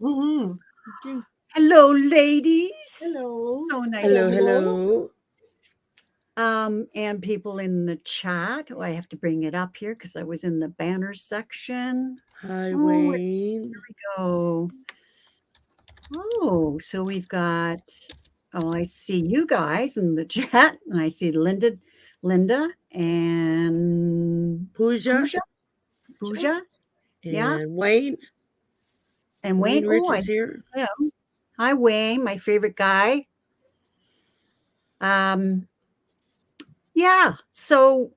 Mm-hmm. Hello, ladies. Hello. So nice Hello, to see hello. and people in the chat. Oh, I have to bring it up here because I was in the banner section. Hi, Oh, Wayne. here we go. Oh, so we've got. Oh, I see you guys in the chat, and I see Linda, and Pooja Pooja, yeah, and Wayne. and Wayne. Wayne Oh, Rich I is here. yeah. Hi, Wayne, my favorite guy. Um, yeah. So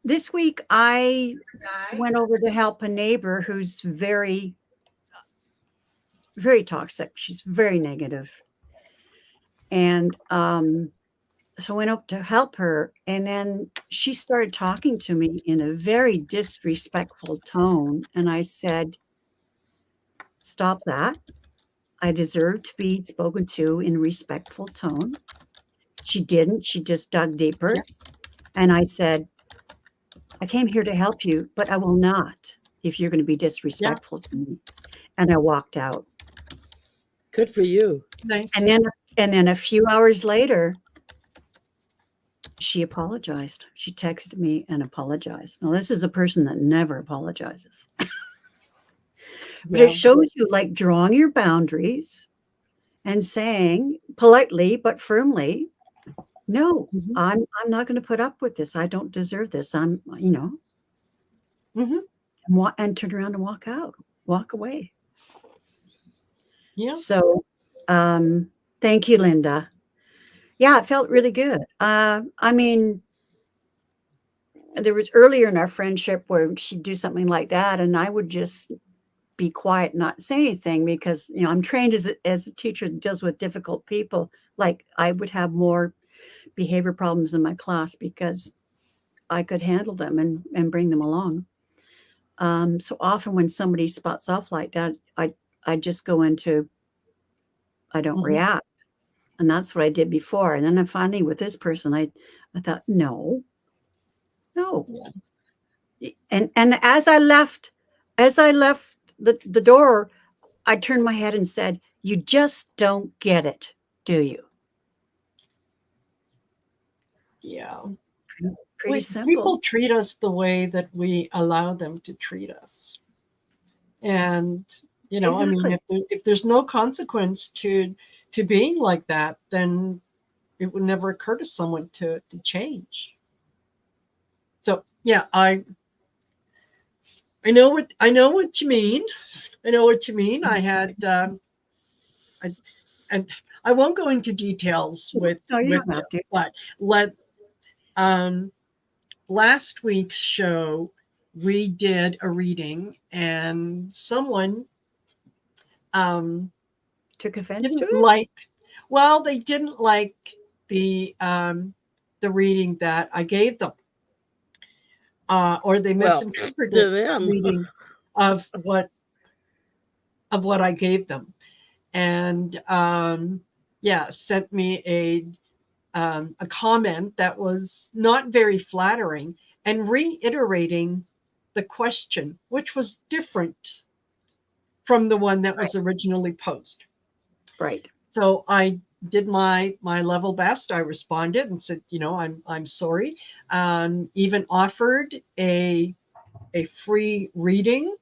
this week I went over to help a neighbor who's very, very toxic. She's very negative. And so I went up to help her. And then she started talking to me in a very disrespectful tone. And I said, stop that. I deserve to be spoken to in a respectful tone. She didn't. She just dug deeper. Yeah. And I said, I came here to help you, but I will not if you're going to be disrespectful to me. And I walked out. Good for you. Nice. And then a few hours later, she apologized. She texted me and apologized. Now, this is a person that never apologizes. But it shows you like drawing your boundaries and saying politely but firmly, no, I'm not going to put up with this. I don't deserve this. I'm, and turn around and walk away. Yeah. So, thank you, Linda. Yeah, it felt really good. I mean, there was earlier in our friendship where she'd do something like that, and I would just be quiet, not say anything because, I'm trained as a teacher that deals with difficult people. Like I would have more behavior problems in my class because I could handle them and bring them along. So often when somebody spots off like that, I just go into, I don't react. And that's what I did before. And then finally with this person, I thought, no. And as I left the door, I turned my head and said, you just don't get it, do you? Yeah. Pretty simple. People treat us the way that we allow them to treat us. And, I mean, if there's no consequence to being like that, then it would never occur to someone to change. So, yeah, I know what you mean. I know what you mean. I had, and I won't go into details with don't have to. but last week's show we did a reading and someone took offense to didn't it. they didn't like the reading that I gave them, or they misinterpreted the reading of what I gave them, and sent me a comment that was not very flattering and reiterating the question, which was different from the one that was originally posed. Right. So I did my level best. I responded and said, I'm sorry. Even offered a free reading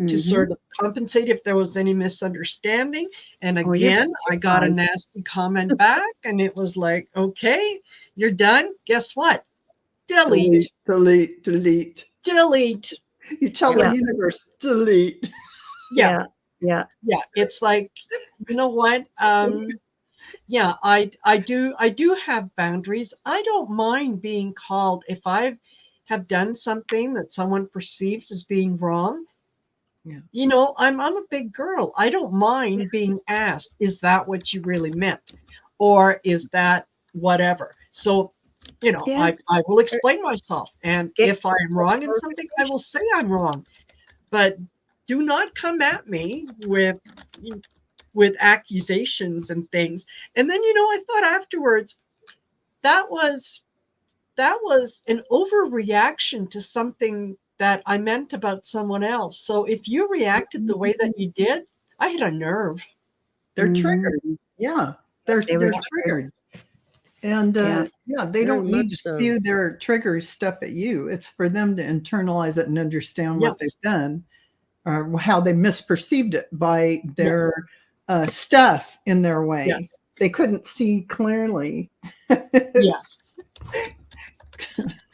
to sort of compensate if there was any misunderstanding. And again, I got a nasty comment back, and it was like, okay, you're done. Guess what? Delete. You tell the universe, delete. Yeah. It's like, you know what? I do have boundaries. I don't mind being called if I have done something that someone perceives as being wrong. Yeah. I'm a big girl. I don't mind being asked, is that what you really meant? Or is that whatever? So, I will explain myself. And if I'm wrong in something, I will say I'm wrong. But do not come at me with accusations and things. And then, I thought afterwards, that was an overreaction to something that I meant about someone else. So if you reacted the way that you did, I hit a nerve. They're triggered. Yeah, they're triggered. And they don't need to spew their trigger stuff at you. It's for them to internalize it and understand what they've done, or how they misperceived it by their stuff in their way. Yes. They couldn't see clearly. Yes.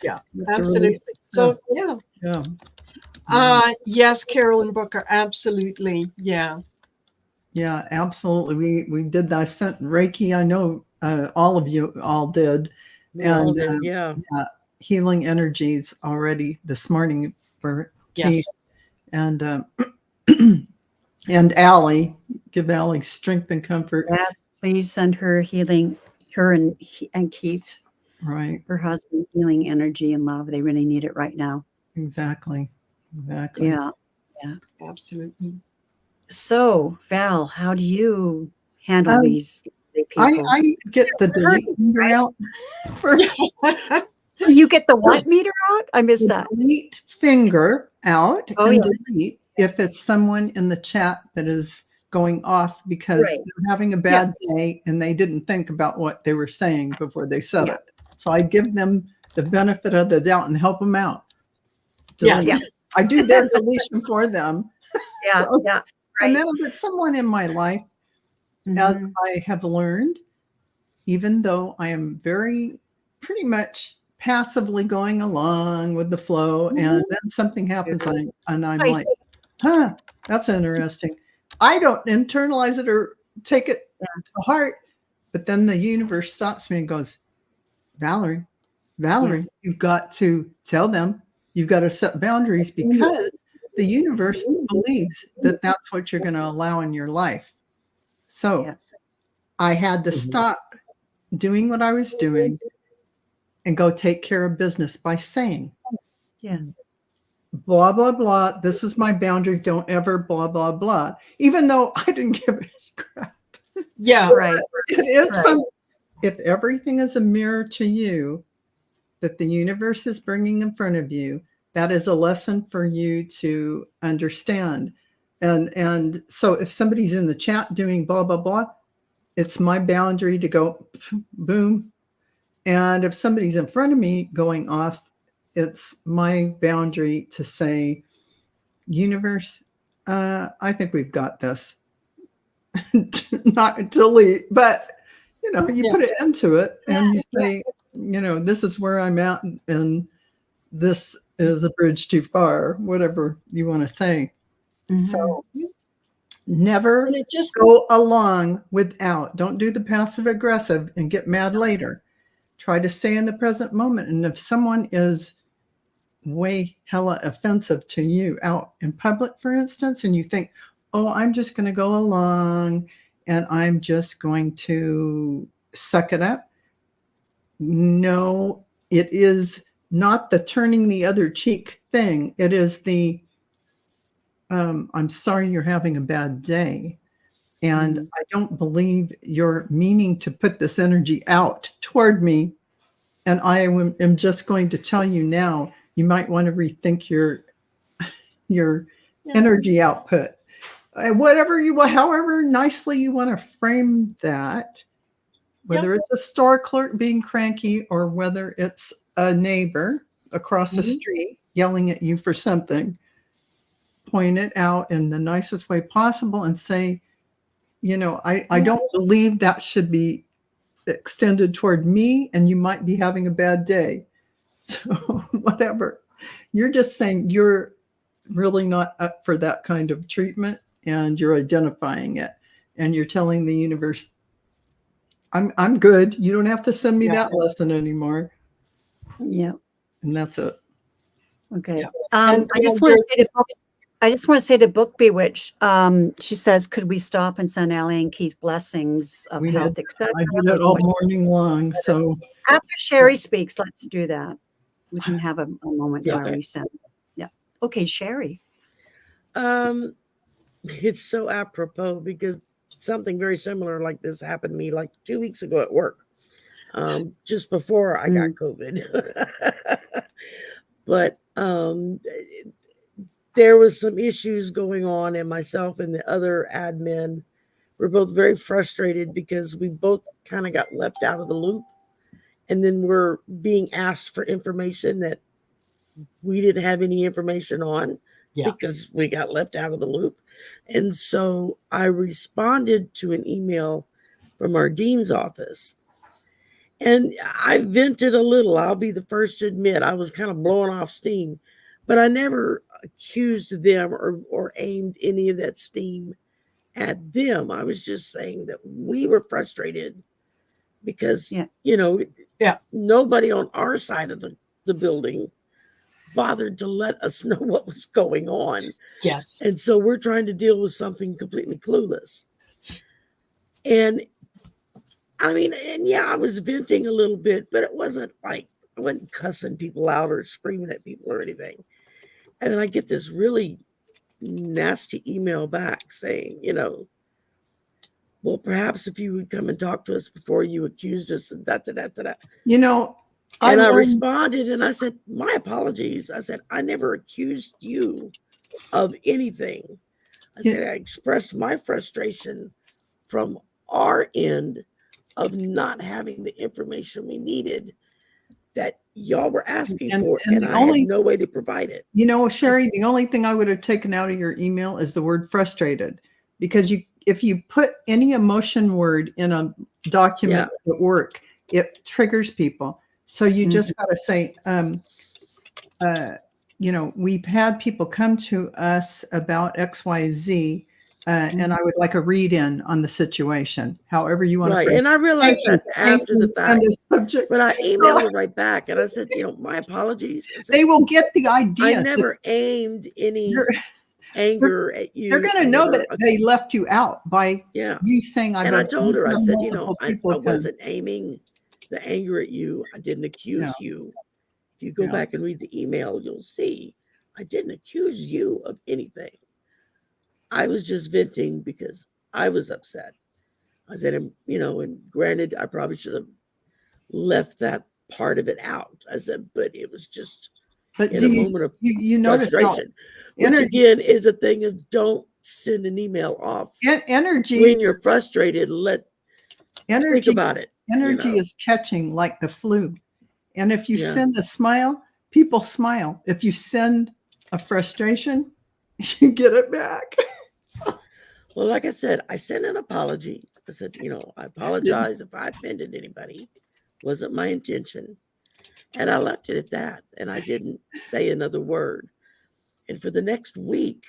Yeah, absolutely. So yes, Carolyn Booker, absolutely. Yeah. Yeah, absolutely. We did that. I sent Reiki. I know all of you all did. And healing energies already this morning for Keith. And and Allie. Give Allie strength and comfort. Yes, please send her healing, her and Keith. Right. Her husband, healing energy and love. They really need it right now. Exactly. Yeah. Absolutely. So, Val, how do you handle these people? I get the delete meter out. You get the what meter out? I missed that. Delete finger out and delete if it's someone in the chat that is going off because they're having a bad day and they didn't think about what they were saying before they said it. So I give them the benefit of the doubt and help them out. I do their deletion for them. And then if it's someone in my life, as I have learned, even though I am pretty much passively going along with the flow, and then something happens and I'm like, huh, that's interesting. I don't internalize it or take it to heart, but then the universe stops me and goes, Valerie, you've got to tell them, you've got to set boundaries because the universe believes that that's what you're going to allow in your life. So I had to stop doing what I was doing and go take care of business by saying, blah, blah, blah. This is my boundary. Don't ever blah, blah, blah. Even though I didn't give a crap. Yeah. Right. It is if everything is a mirror to you that the universe is bringing in front of you, that is a lesson for you to understand. And so if somebody's in the chat doing blah, blah, blah, it's my boundary to go boom. And if somebody's in front of me going off, it's my boundary to say, universe, I think we've got this. Not delete, but you put it into it and you say, this is where I'm at and this is a bridge too far, whatever you want to say. So never just go along without. Don't do the passive aggressive and get mad later. Try to stay in the present moment. And if someone is way hella offensive to you out in public, for instance, and you think, oh, I'm just going to go along and I'm just going to suck it up. No, it is not the turning the other cheek thing. It is the, I'm sorry you're having a bad day. And I don't believe you're meaning to put this energy out toward me. And I am just going to tell you now, you might want to rethink your energy output. However nicely you want to frame that, whether it's a store clerk being cranky or whether it's a neighbor across the street yelling at you for something, point it out in the nicest way possible and say, I don't believe that should be extended toward me and you might be having a bad day. So whatever. You're just saying you're really not up for that kind of treatment and you're identifying it and you're telling the universe, I'm good. You don't have to send me that lesson anymore. Yeah. And that's it. Okay. I just want to say to Book Bewitch, she says, could we stop and send Allie and Keith blessings of health, etc.? I did it all morning long. So after Sherry speaks, let's do that. We can have a moment where we send. Yeah. Okay, Sherry. It's so apropos because something very similar like this happened to me like 2 weeks ago at work, just before I got COVID. But There was some issues going on, and myself and the other admin were both very frustrated because we both kind of got left out of the loop, and then we're being asked for information that we didn't have any information on because we got left out of the loop. And so I responded to an email from our dean's office, and I vented a little. I'll be the first to admit I was kind of blowing off steam, but I never accused them or aimed any of that steam at them. I was just saying that we were frustrated because, nobody on our side of the building bothered to let us know what was going on. Yes. And so we're trying to deal with something completely clueless. And I mean, I was venting a little bit, but it wasn't like I wasn't cussing people out or screaming at people or anything. And then I get this really nasty email back saying, well, perhaps if you would come and talk to us before you accused us of that. And I responded and I said, my apologies. I said, I never accused you of anything. I said, I expressed my frustration from our end of not having the information we needed that y'all were asking for, and I had no way to provide it. Sherry, the only thing I would have taken out of your email is the word frustrated, because if you put any emotion word in a document at work, it triggers people. So you just got to say, we've had people come to us about XYZ, and I would like a read-in on the situation, however you want to phrase it. And I realized that after the fact, but I emailed her right back, and I said, my apologies. Said, they will get the idea. I never aimed any anger at you. They're going to know that they left you out by you saying, and I told her, I said, I wasn't aiming the anger at you. I didn't accuse you. If you go back and read the email, you'll see I didn't accuse you of anything. I was just venting because I was upset. I said, and granted, I probably should have left that part of it out. I said, but it was just in a moment of frustration, which again is a thing of don't send an email off. Energy. When you're frustrated, think about it. Energy is catching like the flu. And if you send a smile, people smile. If you send a frustration, you get it back. Well, like I said, I sent an apology. I said, I apologize if I offended anybody. Wasn't my intention. And I left it at that. And I didn't say another word. And for the next week,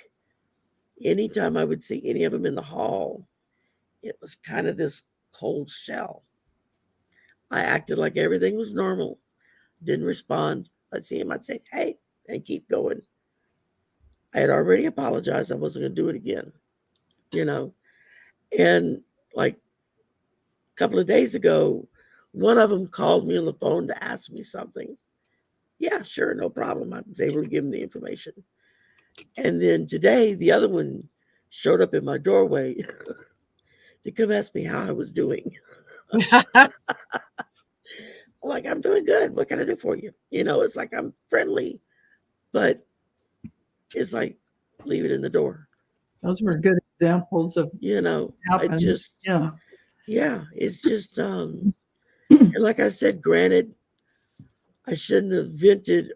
anytime I would see any of them in the hall, it was kind of this cold shell. I acted like everything was normal. Didn't respond. I'd see him. I'd say, hey, and keep going. I had already apologized. I wasn't going to do it again, And like a couple of days ago, one of them called me on the phone to ask me something. Yeah, sure, no problem. I was able to give him the information. And then today, the other one showed up in my doorway to come ask me how I was doing. Like, I'm doing good. What can I do for you? It's like I'm friendly, but it's like, leave it in the door. Those were good examples of, I just, it's just, and like I said, granted, I shouldn't have vented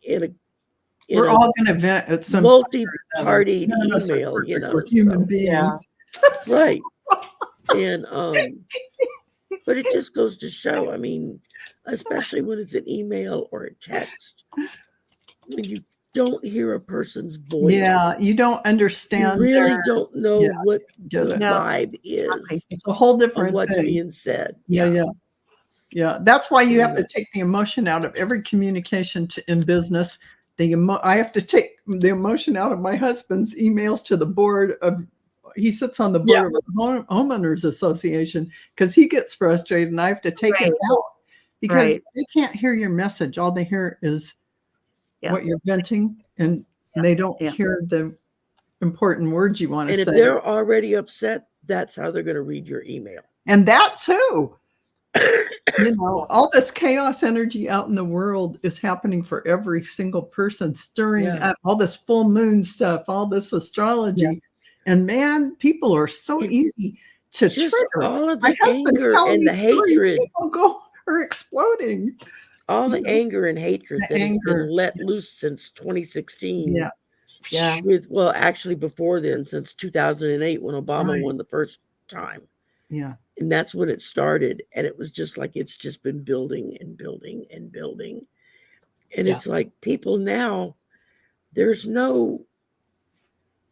we're all going to vent at some multi-party email, we're human beings. Right. And, but it just goes to show, I mean, especially when it's an email or a text, when you don't hear a person's voice. Yeah, you don't understand. You really don't know what the vibe is. It's a whole different what's thing. being said. Yeah. That's why you have to take the emotion out of every communication in business. I have to take the emotion out of my husband's emails to the board of. He sits on the board of a homeowners association because he gets frustrated, and I have to take it out because they can't hear your message. All they hear is what you're venting, and they don't hear the important words you want to say. And if they're already upset, that's how they're going to read your email. And that too. You know, all this chaos energy out in the world is happening for every single person, stirring up all this full moon stuff, all this astrology. And man, people are so easy to trigger. All of My the husband's anger telling and me the stories, hatred. people are exploding. All the anger and hatred that has been let loose since 2016. Yeah. Well, actually before then, since 2008 when Obama won the first time. Yeah. And that's when it started. And it was just like, it's just been building and building and building. And it's like people now, there's no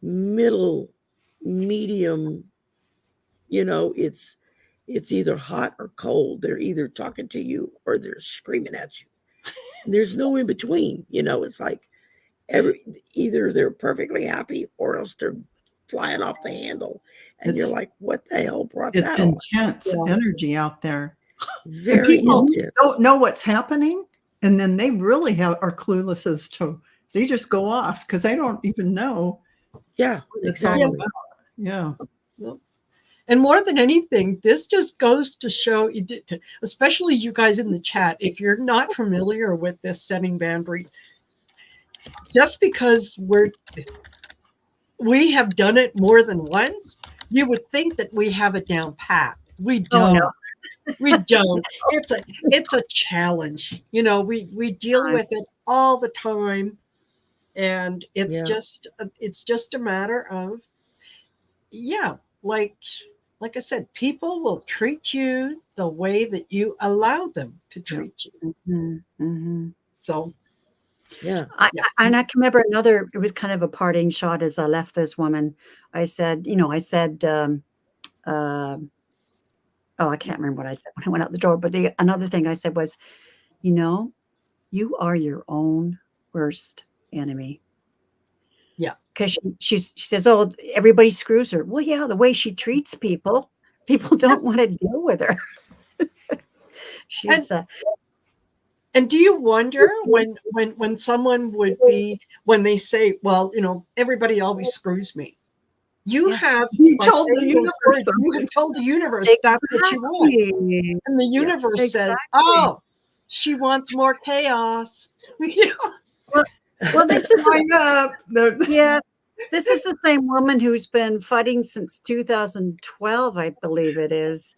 middle, medium, you know, it's either hot or cold. They're either talking to you or they're screaming at you. And there's no in between, you know, it's like either they're perfectly happy or else they're flying off the handle. And you're like, what the hell brought that on? It's intense energy out there. Very people intense. don't know what's happening. And then they really are clueless as to, they just go off because they don't even know. Yeah, exactly. Yeah. And more than anything, this just goes to show, especially you guys in the chat, if you're not familiar with this setting boundaries, just because we have done it more than once, you would think that we have it down pat. We don't. Oh, no. We don't. It's a challenge. You know, we deal with it all the time, and it's just a matter of like I said, people will treat you the way that you allow them to treat you. Mm-hmm. Mm-hmm. So, and I can remember it was kind of a parting shot as I left this woman. I said, I can't remember what I said when I went out the door, but another thing I said was, you are your own worst enemy. Yeah. Because she says, oh, everybody screws her. Well, yeah, the way she treats people don't want to deal with her. She's and do you wonder when someone would be, when they say, well, everybody always screws me. You have told the universe that's what you want. And the universe says, oh, she wants more chaos. Well, this is this is the same woman who's been fighting since 2012, I believe it is.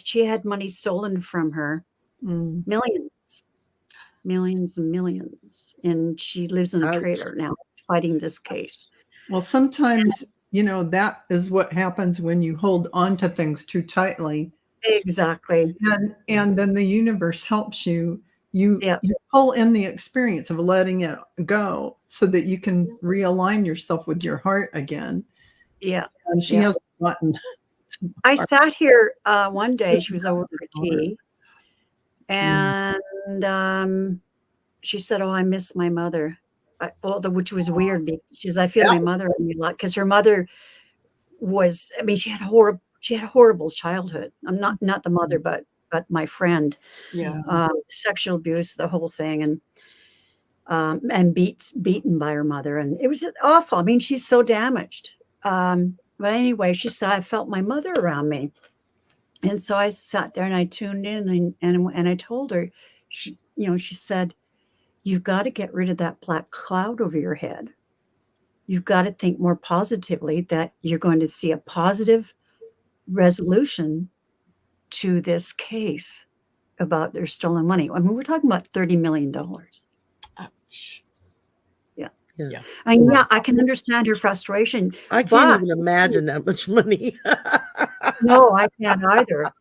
She had money stolen from her, millions and millions, and she lives in a trailer now, fighting this case. Well, sometimes that is what happens when you hold on to things too tightly. Exactly. And then the universe helps you. You pull in the experience of letting it go so that you can realign yourself with your heart again. Yeah. And she has gotten. I sat here one day, she was over for tea, and she said, oh, I miss my mother. Which was weird because she says, I feel my mother in me a lot, because her mother was, she had a horrible childhood. I'm not the mother, but my friend. Sexual abuse, the whole thing, and beaten by her mother, and it was awful. She's so damaged. But anyway, she said, I felt my mother around me, and so I sat there and I tuned in, and I told her, she said, you've got to get rid of that black cloud over your head. You've got to think more positively that you're going to see a positive resolution to this case about their stolen money. We're talking about $30 million. Ouch. Yeah. I can understand her frustration. I can't even imagine that much money. No, I can't either.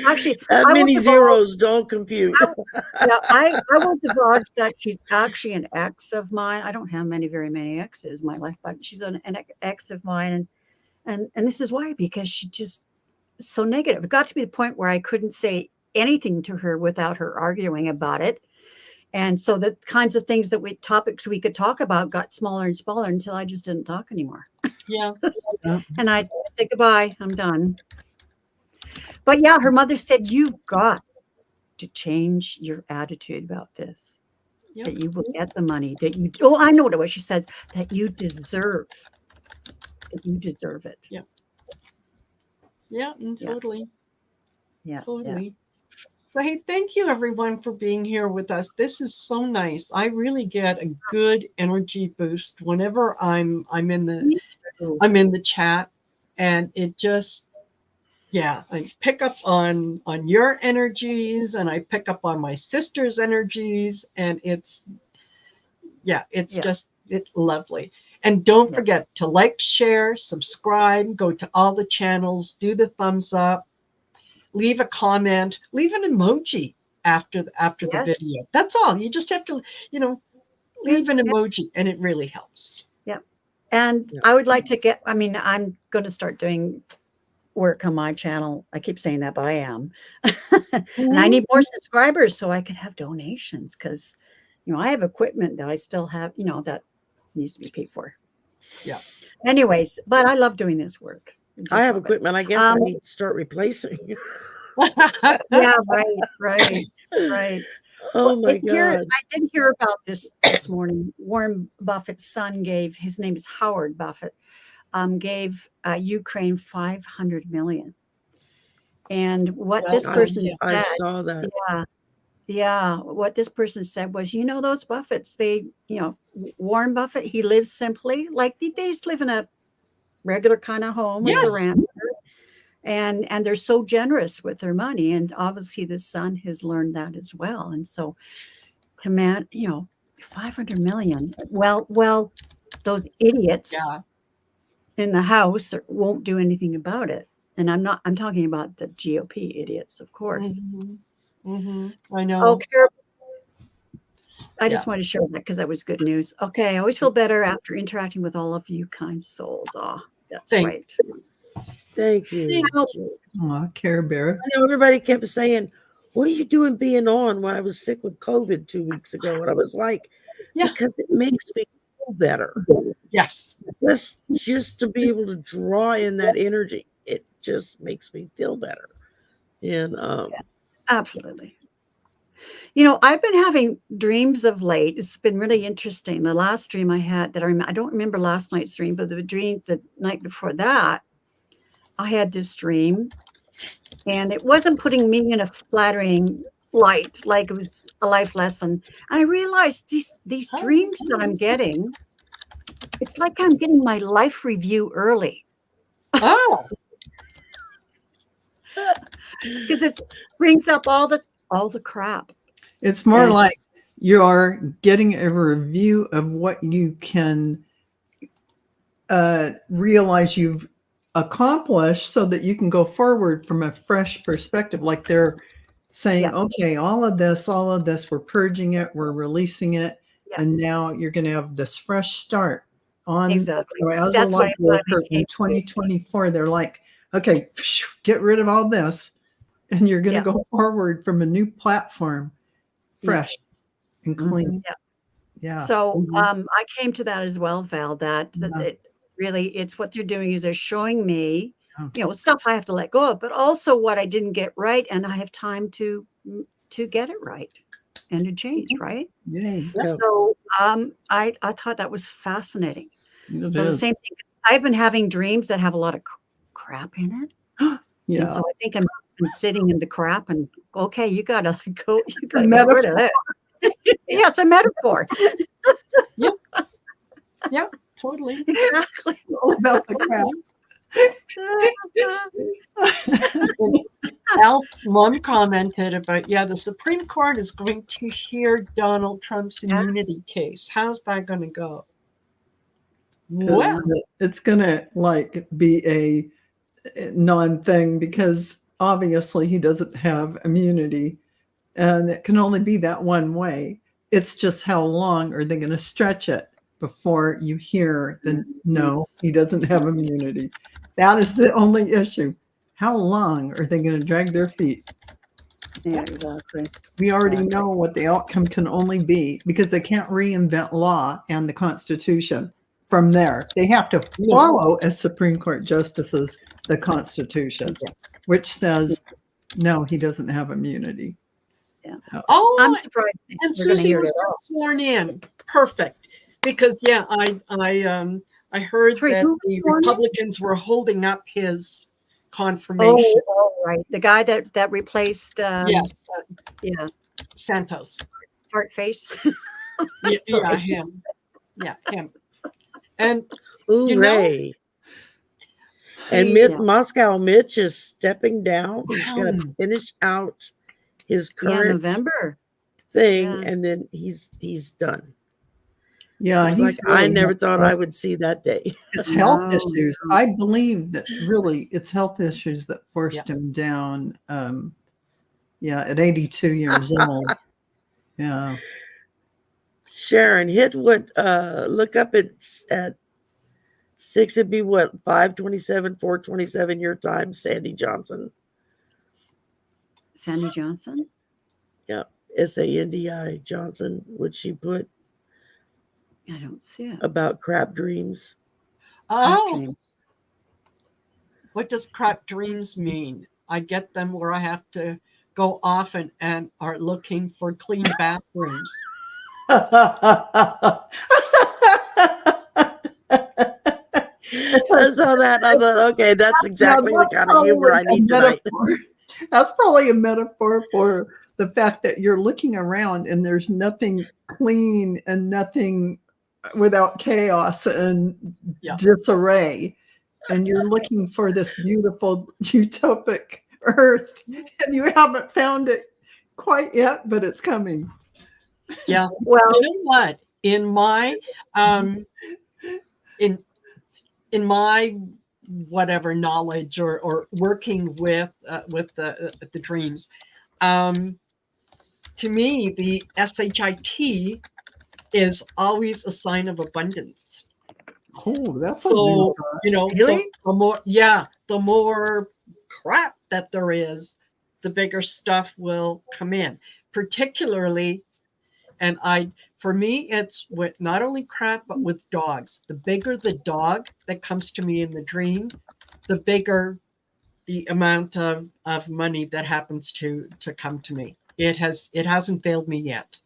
Actually, that many zeros don't compute. I will divulge that she's actually an ex of mine. I don't have very many exes in my life, but she's an ex of mine, and this is why, because she just so negative. It got to be the point where I couldn't say anything to her without her arguing about it. And so the kinds of things topics we could talk about got smaller and smaller until I just didn't talk anymore. Yeah. And I said, goodbye, I'm done. But yeah, her mother said, you've got to change your attitude about this. Yep. That you will get the money, I know what it was. She said that you deserve it. Yeah. Yeah, totally. Yeah. Totally. So, hey, thank you everyone for being here with us. This is so nice. I really get a good energy boost whenever I'm in the chat, and it just, yeah, I pick up on your energies, and I pick up on my sister's energies, and it's just lovely. And don't forget to like, share, subscribe, go to all the channels, do the thumbs up, leave a comment, leave an emoji after the video. That's all. You just have to, leave an emoji, and it really helps. Yeah. And I would like to I'm going to start doing work on my channel. I keep saying that, but I am. And I need more subscribers so I can have donations, because, I have equipment that I still have, that needs to be paid for. Yeah. Anyways, but I love doing this work. I have equipment. I guess I need to start replacing. Yeah, right. Oh my God. I did hear about this morning. Warren Buffett's son his name is Howard Buffett, gave Ukraine $500 million. And what this person said, I saw that. Yeah. What this person said was, those Buffetts, Warren Buffett, he lives simply, like they just live in a regular kind of home. Yes. It's a ranch. And they're so generous with their money. And obviously the son has learned that as well. And so command, $500 million. Well, those idiots in the House won't do anything about it. And I'm talking about the GOP idiots, of course. I know. Okay. I just wanted to share that because that was good news. Okay. I always feel better after interacting with all of you kind souls. That's right. Thank you. Aw, Care Bear. I know everybody kept saying, what are you doing being on when I was sick with COVID 2 weeks ago? And I was like, because it makes me feel better. Yes. Just to be able to draw in that energy, it just makes me feel better. And absolutely. I've been having dreams of late. It's been really interesting. The last dream I had I don't remember last night's dream, but the dream the night before that, I had this dream, and it wasn't putting me in a flattering light, like it was a life lesson. And I realized these dreams that I'm getting, it's like I'm getting my life review early. Oh. Because it brings up all the crap. It's more like you're getting a review of what you can realize you've accomplished, so that you can go forward from a fresh perspective. Like they're saying, okay, all of this, we're purging it, we're releasing it, and now you're going to have this fresh start on. Exactly. As a light worker in 2024, they're like, okay, get rid of all this, and you're going to go forward from a new platform, fresh and clean. So I came to that as well, Val, that it's what they're doing is they're showing me, stuff I have to let go of, but also what I didn't get right, and I have time to get it right and to change, right? Yay. So I thought that was fascinating. The same thing. I've been having dreams that have a lot of crap in it. And so I think I'm been sitting in the crap, and okay, you gotta go. You gotta get rid of it. Yeah, it's a metaphor. Yeah, totally. Exactly. All about the crap. Alf's mom commented about, the Supreme Court is going to hear Donald Trump's immunity case. How's that going to go? Well, it's going to be a non-thing, because obviously he doesn't have immunity, and it can only be that one way. It's just how long are they going to stretch it before you hear no, he doesn't have immunity. That is the only issue. How long are they going to drag their feet? Yeah, exactly. We already know what the outcome can only be, because they can't reinvent law and the Constitution from there. They have to follow, as Supreme Court justices, the Constitution, which says, no, he doesn't have immunity. Yeah. Oh, I'm surprised. And Susie was just sworn in. Perfect. Because I heard that the Republicans were holding up his confirmation. Right. The guy that replaced Yes, yeah, Santos. fart face. Yeah, Sorry. him. Yeah, him. And Hooray. And he, Moscow Mitch is stepping down. He's going to finish out his current November thing, and then he's done. Yeah, he's he's like, I really never thought I would see that day. It's health issues. I believe that really it's health issues that forced him down. At 82 years old. Yeah. Sharon, hit what? Look up at 6. It'd be what? 5:27, 4:27 your time. Sandy Johnson. Sandy Johnson. Yeah, Sandi Johnson. Would she put? I don't see it. About crap dreams. Oh, what does crap dreams mean? I get them where I have to go off and are looking for clean bathrooms. I saw that. I thought, okay, that's exactly the kind of humor I need tonight. That's probably a metaphor for the fact that you're looking around and there's nothing clean and nothing without chaos and disarray. And you're looking for this beautiful utopic earth and you haven't found it quite yet, but it's coming. Yeah. Well, you know what? In my in my whatever knowledge or working with the dreams, to me the SHIT is always a sign of abundance. Oh, that's so really? the more crap that there is, the bigger stuff will come in. Particularly, and for me, it's with not only crap but with dogs. The bigger the dog that comes to me in the dream, the bigger the amount of money that happens to come to me. It hasn't failed me yet.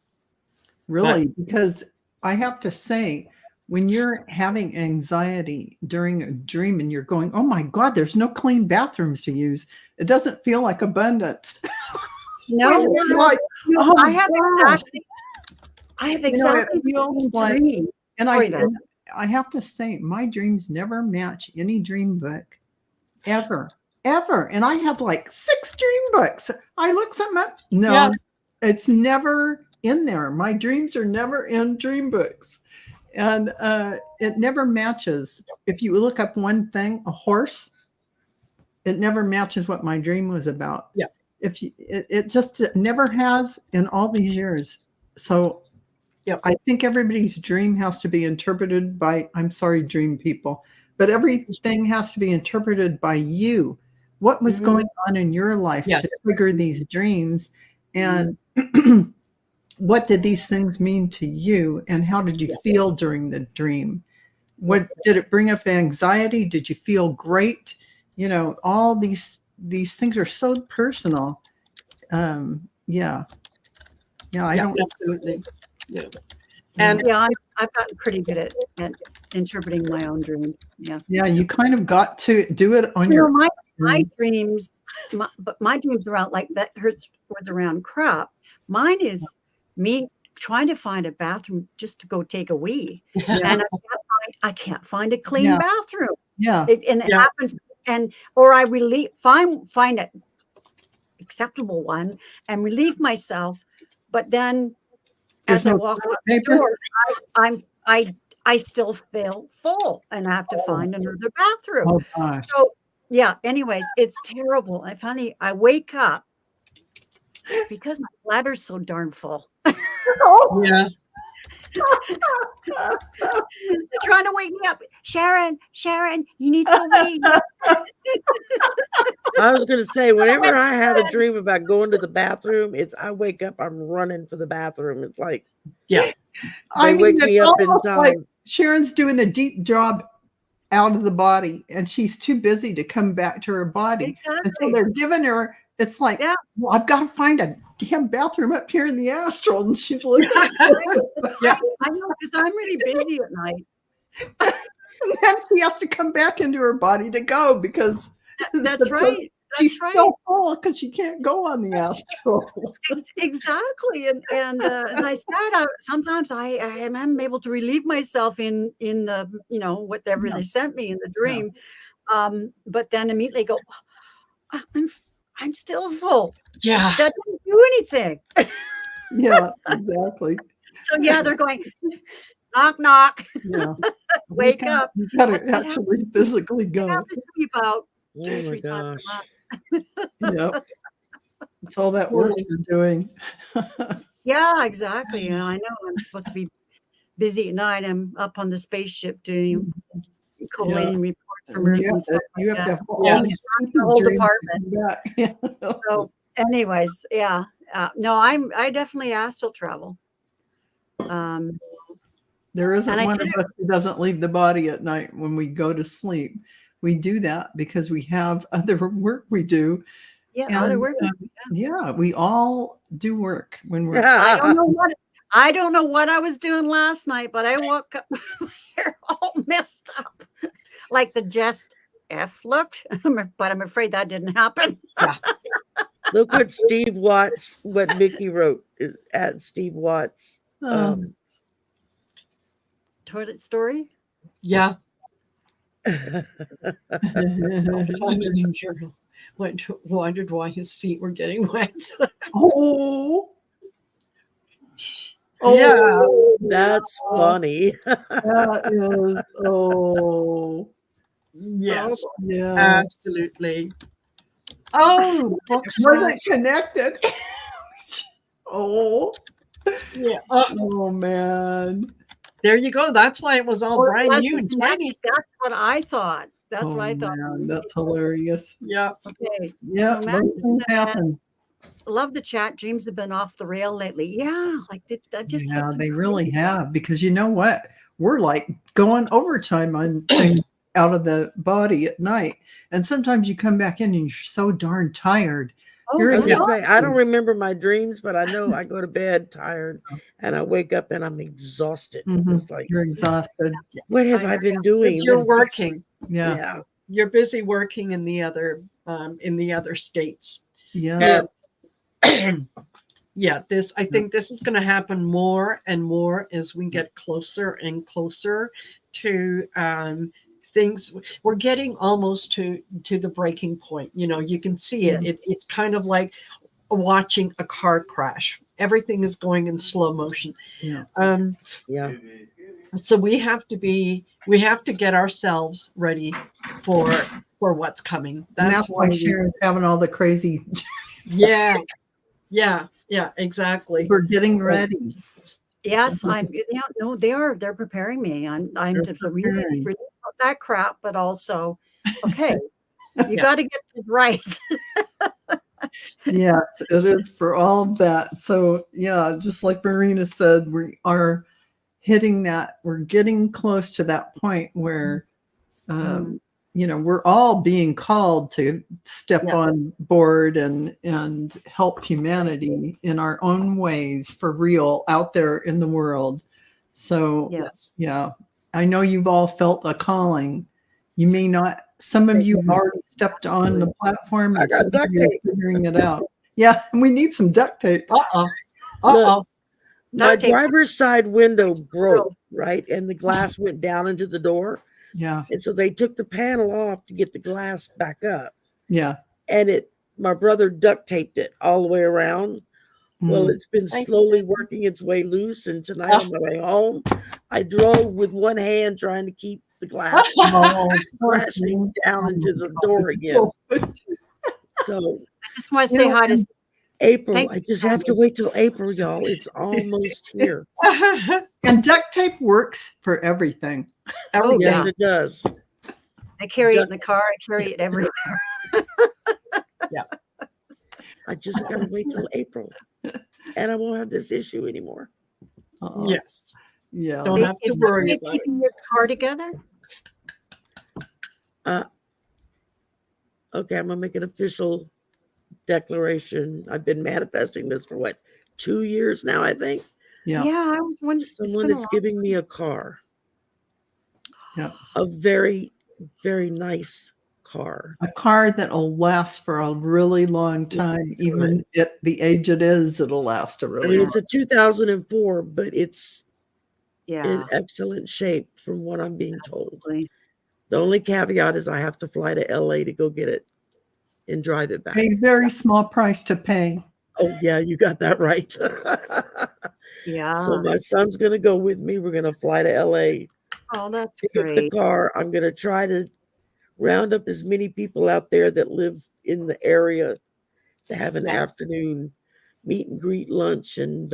Really, because I have to say, when you're having anxiety during a dream and you're going, oh my God, there's no clean bathrooms to use, it doesn't feel like abundance. No, like, oh I have exactly it feels like, and I have to say, my dreams never match any dream book ever. And I have like 6 dream books. I look something up. No, it's never in there. My dreams are never in dream books. And it never matches. If you look up one thing, a horse, it never matches what my dream was about. Yeah. It just never has in all these years. So I think everybody's dream has to be interpreted by, I'm sorry, dream people, but everything has to be interpreted by you. What was going on in your life to trigger these dreams? And what did these things mean to you? And how did you feel during the dream? What did it bring up anxiety? Did you feel great? All these things are so personal. I don't absolutely. Yeah. And I've gotten pretty good at interpreting my own dreams. Yeah, you kind of got to do it on your my dreams, but my dreams around like that was around crap. Mine is me trying to find a bathroom just to go take a wee, and I can't find a clean bathroom. Yeah, it happens, or I find an acceptable one and relieve myself, but then as I walk out the door, I still feel full, and I have to find another bathroom. Oh gosh. So anyways, it's terrible. And funny, I wake up because my bladder's so darn full. Yeah. They're trying to wake me up. Sharon, you need to wait. I was going to say, whenever I have a dream about going to the bathroom, I wake up, I'm running for the bathroom. It's like, they wake me up in time. Like Sharon's doing a deep job out of the body and she's too busy to come back to her body. Exactly. And so they're giving her, it's like, well, I've got to find a damn bathroom up here in the astral. And she's looking. I know, because I'm really busy at night. And then she has to come back into her body to go because That's right. She's That's right. so full because she can't go on the astral. Exactly. And as I said, sometimes I am able to relieve myself in whatever they sent me in the dream. But then immediately go, "Oh, I'm still full. Yeah. That didn't do anything." Yeah, exactly. So yeah, they're going, knock, knock. Yeah. Wake up. You gotta I actually physically I go. have to sleep out Oh 2 or my 3 times gosh. a month. Yep. It's all that work you're doing. Yeah, exactly. I know I'm supposed to be busy at night. I'm up on the spaceship doing collating reports from Earth and stuff You like have to that. have all these The whole dreams department. to come back. So, anyways, yeah. No, I definitely astral travel. There isn't And I one did of us who doesn't leave the body at night when we go to sleep. We do that because we have other work we do. Yeah, And, other work. yeah, we all do work when we're. I don't know what I was doing last night, but I woke up my hair all messed up, like the Just F looked. But I'm afraid that didn't happen. Look what Steve Watts, what Mickey wrote at Steve Watts. Toilet story. Yeah. Wondered why his feet were getting wet. Oh, Yeah. That's funny. that is. Oh, Yes. yeah. Absolutely. Oh, books Wasn't connected. Oh, yeah. oh man. There you go. That's why it was all brand new and shiny. That's what I thought. That's what I thought. Man, that's hilarious. Yeah. Okay. Yeah, So those Max things says, happen. love the chat. Dreams have been off the rail lately. Yeah, like I just had some They really have, because you know what? We're like going overtime on things out of the body at night. And sometimes you come back in and you're so darn tired. You're I was gonna say, I exhausted. don't remember my dreams, but I know I go to bed tired and I wake up and I'm exhausted. It's like, You're exhausted. what have I been doing? Because you're working. Yeah. You're busy working in the other states. Yeah. Yeah, I think this is going to happen more and more as we get closer and closer to things. We're getting almost to the breaking point. You can see it. It's kind of like watching a car crash. Everything is going in slow motion. So we have to get ourselves ready for what's coming. That's why Sharon's having all the crazy. Yeah, exactly. We're getting ready. Yes, they're preparing me. I'm just really that crap, but also, okay, you got to get this right. Yes, it is for all of that. So yeah, just like Marina said, we are hitting that. We're getting close to that point where, we're all being called to step on board and help humanity in our own ways for real out there in the world. So yeah, I know you've all felt a calling. You may not. Some of you already stepped on the platform. I got duct tape. Figuring it out. Yeah, we need some duct tape. My driver's side window broke, right? And the glass went down into the door. Yeah. And so they took the panel off to get the glass back up. Yeah. And my brother duct taped it all the way around. Well, it's been slowly working its way loose. And tonight on my way home, I drove with one hand trying to keep the glass crashing down into the door again. So I just want to say hi to April. I just have to wait till April, y'all. It's almost here. And duct tape works for everything. Yes, it does. I carry it in the car. I carry it everywhere. I just got to wait till April. And I won't have this issue anymore. Yes. Yeah. Don't have to worry about keeping your car together. Okay, I'm gonna make an official declaration. I've been manifesting this for 2 years now, I think. Yeah. I was wondering. Someone is giving me a car. Yeah. A very, very nice car. A car that'll last for a really long time, even at the age it is, it'll last a really long it's a 2004, but it's in Yeah. excellent shape from what I'm being told. Absolutely. The only caveat is I have to fly to LA to go get it and drive it back. A very small price to pay. Oh, yeah, you got that right. Yeah. So my son's going to go with me. We're going to fly to LA Oh, that's to get the great. car. I'm going to try to round up as many people out there that live in the area to have an afternoon meet and greet lunch, and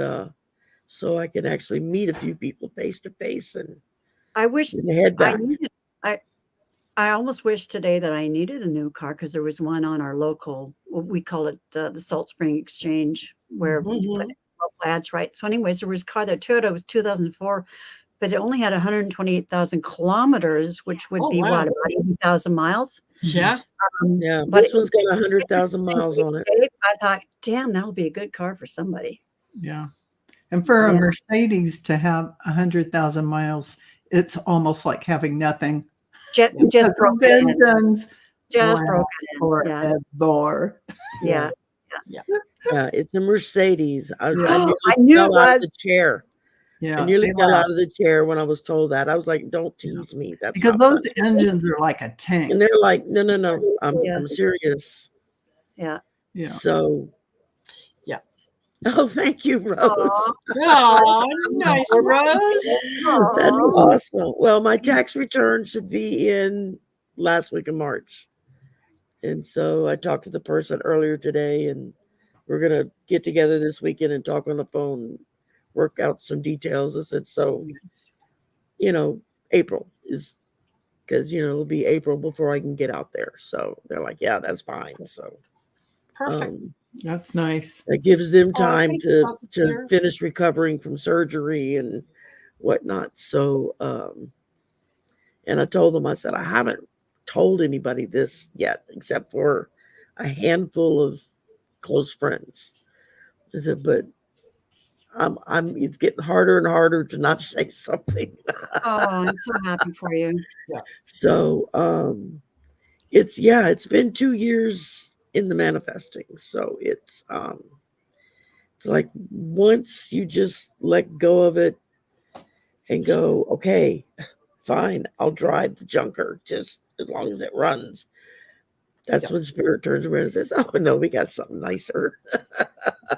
so I can actually meet a few people face to face and I wish head back. I almost wish today that I needed a new car because there was one on our local, we call it the Salt Spring Exchange, where we put local ads, right? So anyways, there was a car that Toyota was 2004, but it only had 128,000 kilometers, which would be what, about 80,000 miles? Yeah. Yeah, but this one's got 100,000 miles on it. I thought, damn, that'll be a good car for somebody. Yeah. And for a Mercedes to have 100,000 miles, it's almost like having nothing. Just broke engines just broken in. forever. Yeah. Yeah, it's a Mercedes. I I knew fell it out was. of the chair. Yeah, I nearly fell out of the chair when I was told that. I was like, "Don't tease me." That's because not those funny. engines are like a tank. And they're like, "No, I'm serious." Yeah. Yeah. So, yeah. Oh, thank you, Rose. Oh, nice, Rose. That's awesome. Well, my tax return should be in last week of March. And so I talked to the person earlier today, and we're going to get together this weekend and talk on the phone, work out some details. I said, so, April is, because, it'll be April before I can get out there. So they're like, yeah, that's fine. So perfect. That's nice. It gives them time to to finish recovering from surgery and whatnot. So, and I told them, I said, I haven't told anybody this yet, except for a handful of close friends. I said, but it's getting harder and harder to not say something. Oh, I'm so happy for you. Yeah. So, it's been 2 years in the manifesting. So it's like once you just let go of it and go, okay, fine, I'll drive the junker just as long as it runs. That's when Spirit turns around and says, oh no, we got something nicer.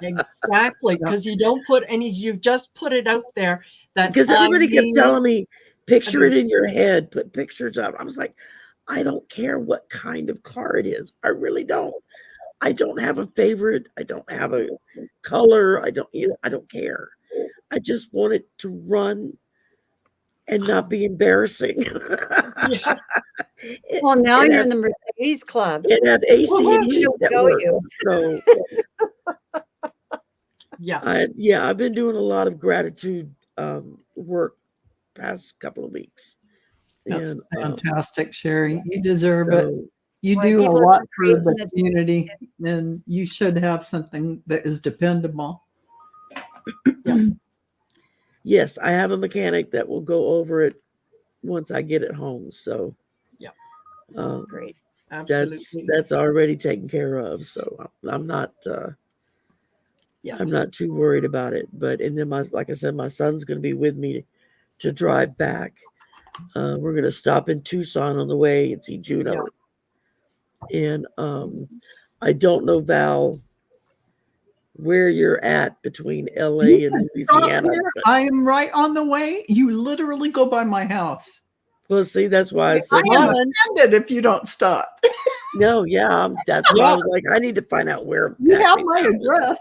Exactly, because you don't put any, you just put it out there. Because everybody kept telling me, picture it in your head, put pictures up. I was like, I don't care what kind of car it is. I really don't. I don't have a favorite. I don't have a color. I don't care. I just want it to run and not be embarrassing. Yeah. Well, now you're in the Mercedes Club. And have AC and heat that works. So I've been doing a lot of gratitude work past couple of weeks. That's and, fantastic, Sherry. You deserve it. You do a lot for the community, and you should have something that is dependable. Yes, I have a mechanic that will go over it once I get it home. So, great, absolutely. That's already taken care of. So I'm not, I'm not too worried about it. But and then like I said, my son's going to be with me to drive back. We're going to stop in Tucson on the way and see Juno. And I don't know, Val, where you're at between LA and Louisiana. I am right on the way. You literally go by my house. Well, see, that's why I said, I am offended if you don't stop. No, that's why I was like, I need to find out where. You have my address.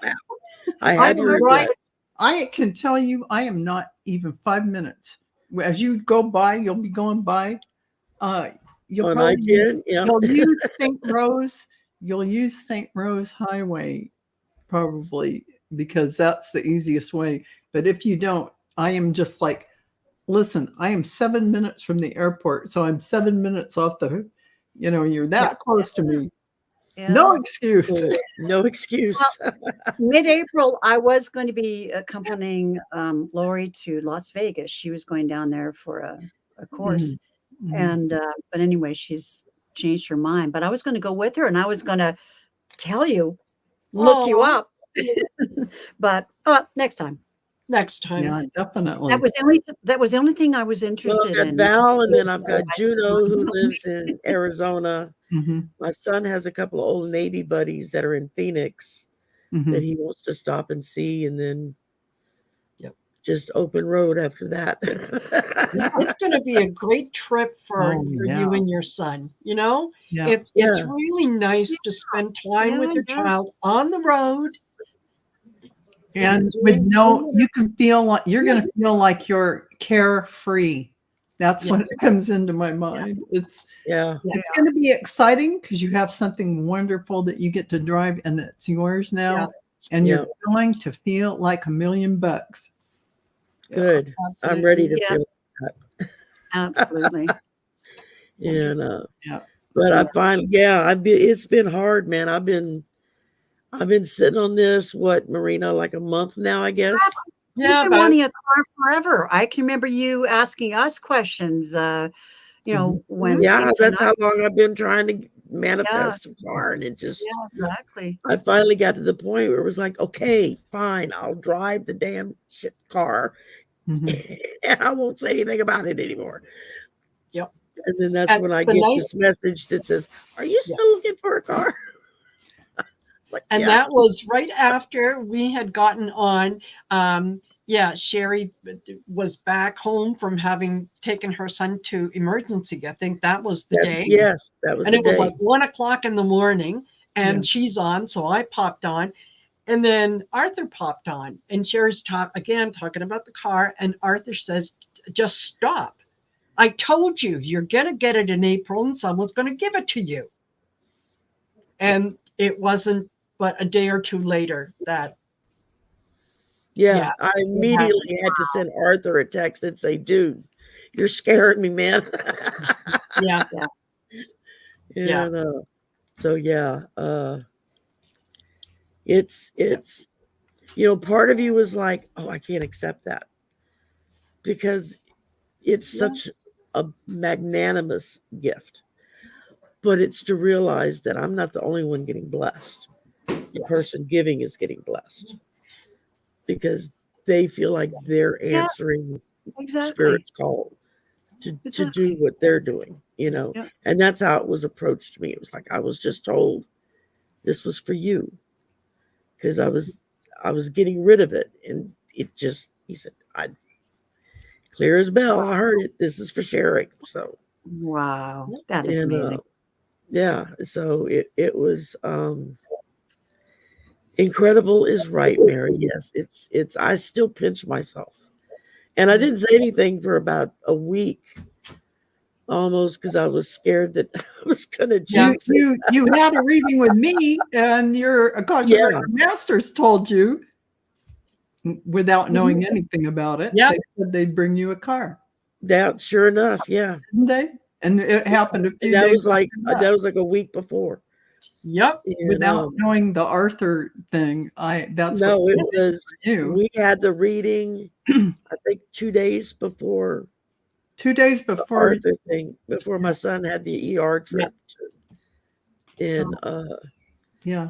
I have your address. I can tell you, I am not even 5 minutes. As you go by, you'll be going by. You'll use St. Rose. You'll use St. Rose Highway, probably, because that's the easiest way. But if you don't, I am just like, listen, I am 7 minutes from the airport, so I'm 7 minutes off the, you're that close to me. Yeah. No excuse. No excuse. Well, mid-April, I was going to be accompanying Lori to Las Vegas. She was going down there for a course. Mm-hmm. And but anyway, she's changed her mind, but I was going to go with her and I was going to tell you, look you up. But next time. Next time. Yeah, definitely. That was the only thing I was interested I've got in. Val, and then I've got Juno, who lives in Arizona. Mm-hmm. My son has a couple of old Navy buddies that are in Phoenix that he wants to stop and see, and then just open road after that. It's going to be a great trip for you and your son. You know, it's really nice to spend time with your child on the road. And with you can feel like you're going to feel like you're carefree. That's what comes into my mind. It's going to be exciting because you have something wonderful that you get to drive and it's yours now. And you're going to feel like $1 million. Good. I'm ready to feel that. Absolutely. And but I finally, it's been hard, man. I've been sitting on this, Marina, like a month now, I guess. You've been wanting a car forever. I can remember you asking us questions, when. Yeah, that's how long I've been trying to manifest a car. And it just, exactly. I finally got to the point where it was like, okay, fine, I'll drive the damn shit car. And I won't say anything about it anymore. Yep. And then that's when I get this message that says, are you still looking for a car? That was right after we had gotten on. Sherry was back home from having taken her son to emergency. I think that was the day. Yes, that was. And it was like 1 o'clock in the morning, and she's on, so I popped on, and then Arthur popped on, and Sherry's talking about the car, and Arthur says, "Just stop! I told you you're gonna get it in April, and someone's gonna give it to you." And it wasn't but a day or two later that I immediately had to send Arthur a text and say, dude, you're scaring me, man. It's part of you is like, oh, I can't accept that because it's such a magnanimous gift, but it's to realize that I'm not the only one getting blessed. The person giving is getting blessed because they feel like they're answering Spirit's call to do what they're doing, and that's how it was approached to me. It was like I was just told this was for you because I was getting rid of it, and it just, he said, I clear as bell, I heard it, this is for sharing. So wow, that is amazing. So it was incredible is right, Mary. Yes, it's I still pinch myself. And I didn't say anything for about a week almost because I was scared that I was gonna jinx it. You had a reading with me and your masters told you without knowing anything about it. They said they'd bring you a car. That sure enough, didn't they? And it happened a few days. That was like a week before. Yep. Without knowing the Arthur thing, it was you. We had the reading, I think 2 days before. 2 days before Arthur thing, before my son had the ER trip. And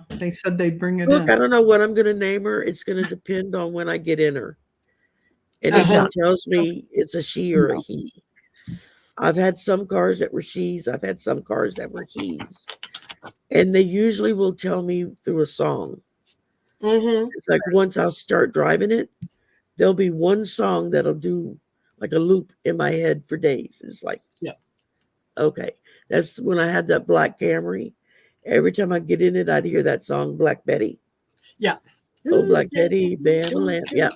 they said they'd bring it look, in. I don't know what I'm gonna name her. It's gonna depend on when I get in her. And if it tells me it's a she or a he. I've had some cars that were she's, I've had some cars that were he's. And they usually will tell me through a song. It's like once I'll start driving it, there'll be one song that'll do like a loop in my head for days. It's like, okay. That's when I had that black Camry. Every time I get in it, I'd hear that song, Black Betty. Yeah. Oh, Black Betty, Bam, Lamb. Yeah.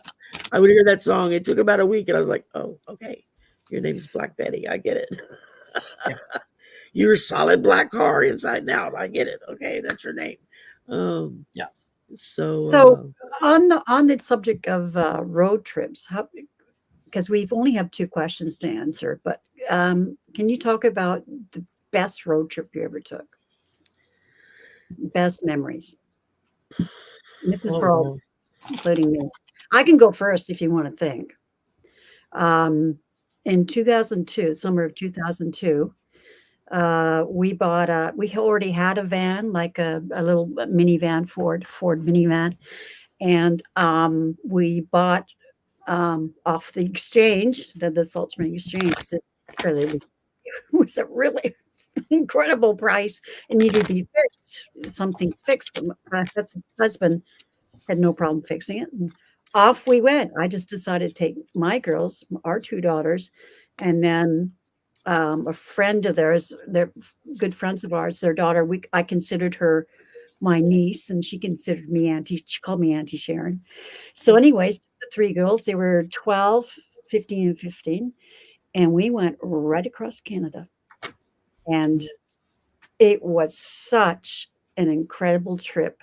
I would hear that song. It took about a week, and I was like, oh, okay. Your name is Black Betty. I get it. You're a solid black car inside and out. I get it. Okay, that's your name. So on the subject of road trips, because we've only have 2 questions to answer, but can you talk about the best road trip you ever took? Best memories. This is for all, including me. I can go first if you want to think. In 2002, summer of 2002, we already had a van, like a little minivan, Ford minivan. And we bought off the exchange, the SOTMT exchange. It was a really incredible price. It needed to be fixed, something fixed. My husband had no problem fixing it. And off we went. I just decided to take my girls, our two daughters, and then a friend of theirs, they're good friends of ours, their daughter, I considered her my niece, and she considered me Auntie. She called me Auntie Sharon. So anyways, the three girls, they were 12, 15, and 15, and we went right across Canada. And it was such an incredible trip.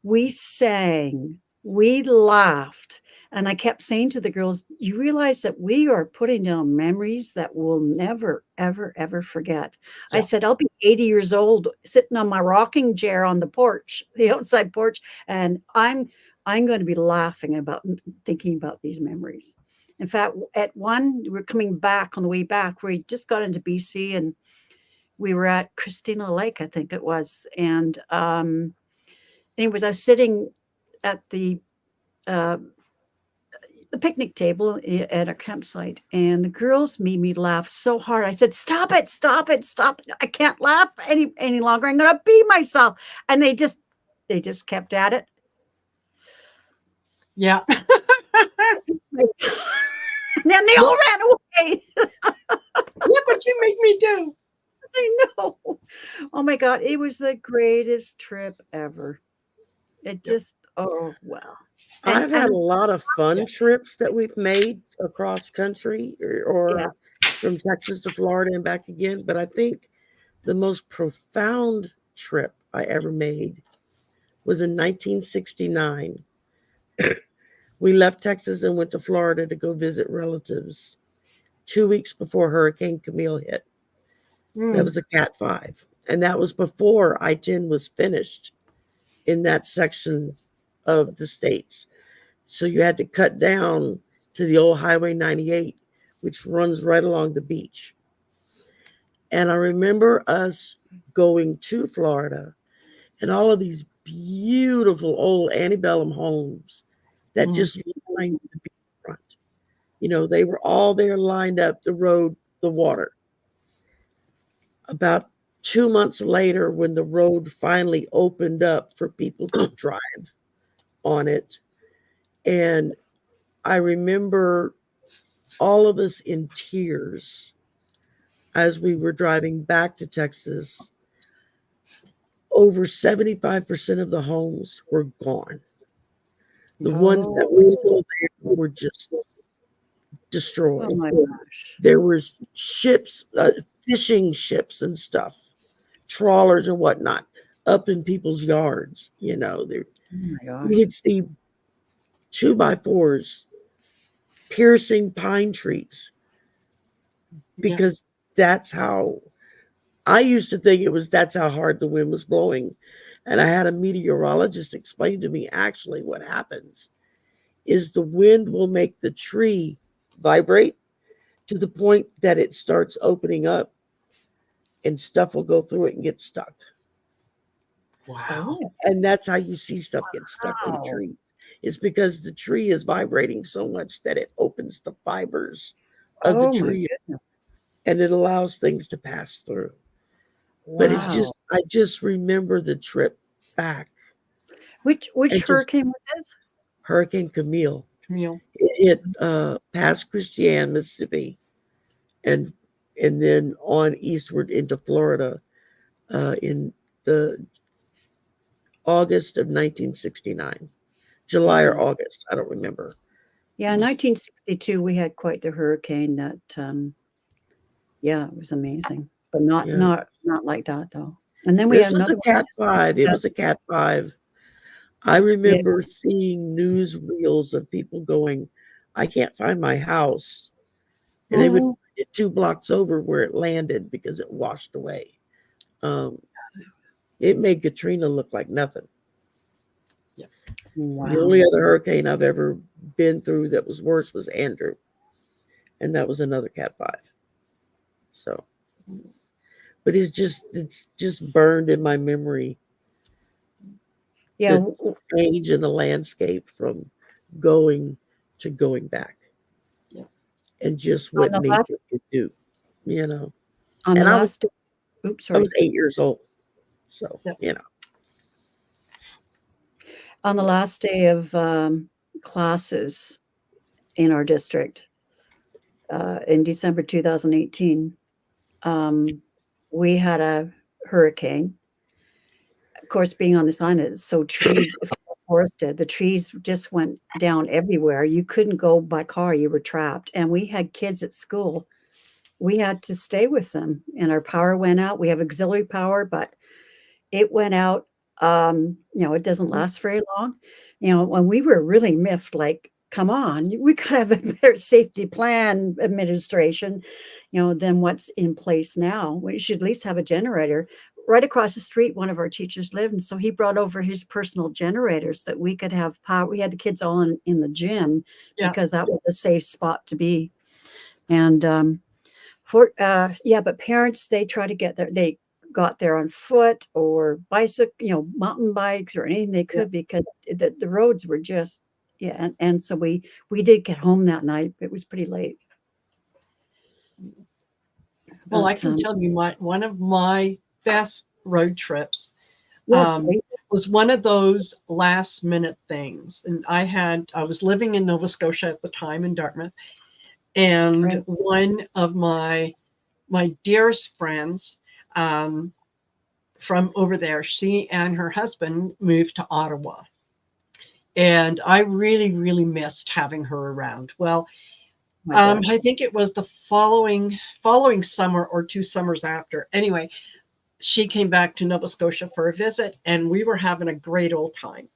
We sang, we laughed, and I kept saying to the girls, you realize that we are putting down memories that we'll never, ever, ever forget. Yeah. I said, I'll be 80 years old sitting on my rocking chair on the porch, the outside porch, and I'm going to be laughing about thinking about these memories. In fact, we're coming back on the way back, we just got into BC, and we were at Christina Lake, I think it was. And anyways, I was sitting at the picnic table at a campsite, and the girls made me laugh so hard. I said, stop it, stop it, stop it. I can't laugh any longer. I'm going to be myself. And they just kept at it. Yeah. And then they all ran away. Yeah, but you make me do. I know. Oh my God. It was the greatest trip ever. It just, oh, wow. I've had a lot of fun trips that we've made across country or from Texas to Florida and back again. But I think the most profound trip I ever made was in 1969. We left Texas and went to Florida to go visit relatives 2 weeks before Hurricane Camille hit. That was a Cat 5. And that was before I-10 was finished in that section of the states. So you had to cut down to the old Highway 98, which runs right along the beach. And I remember us going to Florida and all of these beautiful old antebellum homes that just lined the beach front. You know, they were all there lined up, the road, the water. About 2 months later, when the road finally opened up for people to drive on it, and I remember all of us in tears as we were driving back to Texas. Over 75% of the homes were gone. The ones that were still there were just destroyed. Oh my gosh. There was ships, fishing ships and stuff, trawlers and whatnot, up in people's yards. You know, you could see 2x4s piercing pine trees because that's how I used to think that's how hard the wind was blowing. And I had a meteorologist explain to me, actually what happens is the wind will make the tree vibrate to the point that it starts opening up and stuff will go through it and get stuck. Wow. And that's how you see stuff get stuck to the trees. It's because the tree is vibrating so much that it opens the fibers of the tree and it allows things to pass through. But it's just, I just remember the trip back. Which hurricane was this? Hurricane Camille. It past Christian, Mississippi, and then on eastward into Florida in the August of 1969. July or August, I don't remember. Yeah, in 1962, we had quite the hurricane that, it was amazing. But not like that, though. And then we had another Cat 5. It was a Cat 5. I remember seeing news reels of people going, I can't find my house. And they would find it 2 blocks over where it landed because it washed away. It made Katrina look like nothing. Yeah. Wow. The only other hurricane I've ever been through that was worse was Andrew. And that was another Cat 5. So but it's just burned in my memory. Yeah. The change in the landscape from going to going back. Yeah. And just what nature could do, you know. On and the I last was, oops, sorry. I was 8 years old. So, Yeah. you know. On the last day of classes in our district, in December 2018, we had a hurricane. Of course, being on this island, it's so forested. The trees just went down everywhere. You couldn't go by car. You were trapped. And we had kids at school. We had to stay with them, and our power went out. We have auxiliary power, but it went out. It doesn't last very long. When we were really miffed, like, come on, we could have a better safety plan administration, than what's in place now. We should at least have a generator. Right across the street, one of our teachers lived, and so he brought over his personal generators that we could have power. We had the kids all in the gym because that was a safe spot to be. And but parents, they try to get there. They got there on foot or bicycle, mountain bikes or anything they could because the roads were just, and so we did get home that night. It was pretty late. Well, I can tell you one of my best road trips was one of those last minute things. And I was living in Nova Scotia at the time in Dartmouth. And one of my dearest friends from over there, she and her husband moved to Ottawa. And I really, really missed having her around. Well, I think it was the following summer or 2 summers after. Anyway, she came back to Nova Scotia for a visit, and we were having a great old time.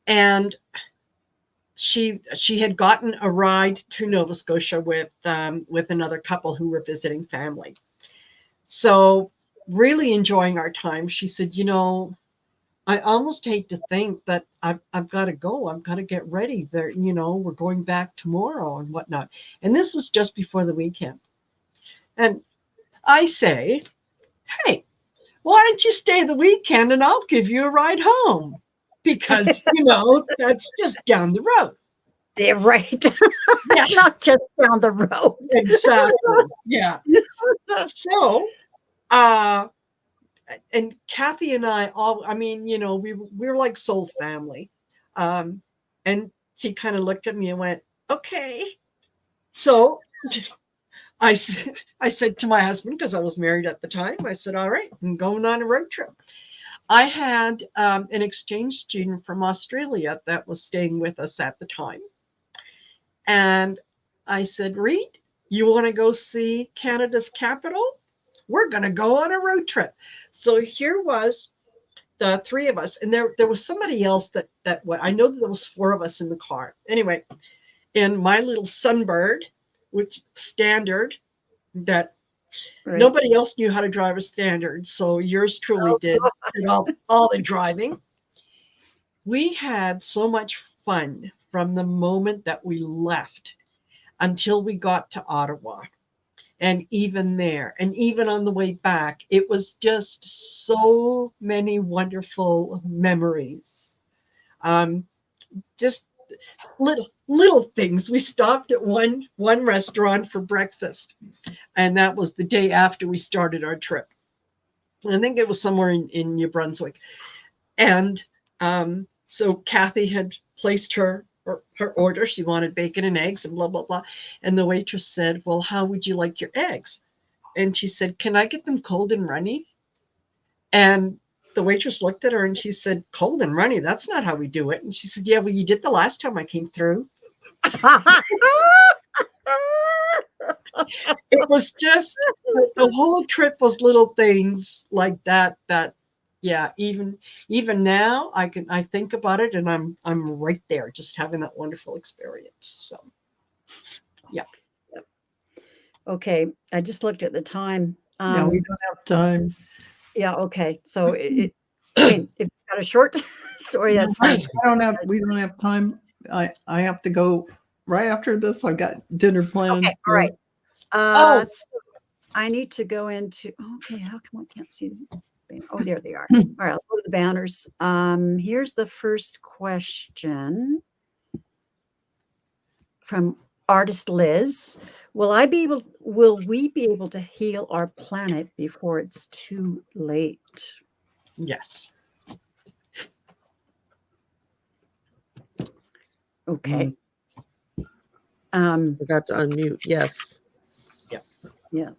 And she had gotten a ride to Nova Scotia with another couple who were visiting family. So really enjoying our time. She said, I almost hate to think that I've got to go. I've got to get ready there. We're going back tomorrow and whatnot. And this was just before the weekend. And I say, hey, why don't you stay the weekend and I'll give you a ride home? Because, that's just down the road. Yeah, right. It's not just down the road. Exactly. Yeah. So, and Kathy and I we were like soul family. And she kind of looked at me and went, okay. So I said to my husband, because I was married at the time, I said, all right, I'm going on a road trip. I had an exchange student from Australia that was staying with us at the time. And I said, Reed, you want to go see Canada's capital? We're going to go on a road trip. So here was the three of us. And there was somebody else that I know that there was 4 of us in the car. Anyway, in my little Sunbird, which standard, that nobody else knew how to drive a standard. So yours truly did all the driving. We had so much fun from the moment that we left until we got to Ottawa. And even there, and even on the way back, it was just so many wonderful memories. Just little things. We stopped at one restaurant for breakfast, and that was the day after we started our trip. I think it was somewhere in New Brunswick. And so Kathy had placed her order. She wanted bacon and eggs and blah, blah, blah. And the waitress said, well, how would you like your eggs? And she said, can I get them cold and runny? And the waitress looked at her and she said, cold and runny, that's not how we do it. And she said, yeah, well, you did the last time I came through. It was just, the whole trip was little things like that yeah, even now I think about it and I'm right there just having that wonderful experience. So yeah. Okay, I just looked at the time. Yeah, we don't have time. Yeah, okay. So I mean, if you've got a short story, that's fine. We don't have time. I have to go right after this. I've got dinner plans. Okay, all right. I need to go into, okay, how come I can't see them? Oh, there they are. All right, I'll go to the banners. Here's the first question from artist Liz. Will we be able to heal our planet before it's too late? Yes. Okay. Forgot to unmute. Yes. Yeah.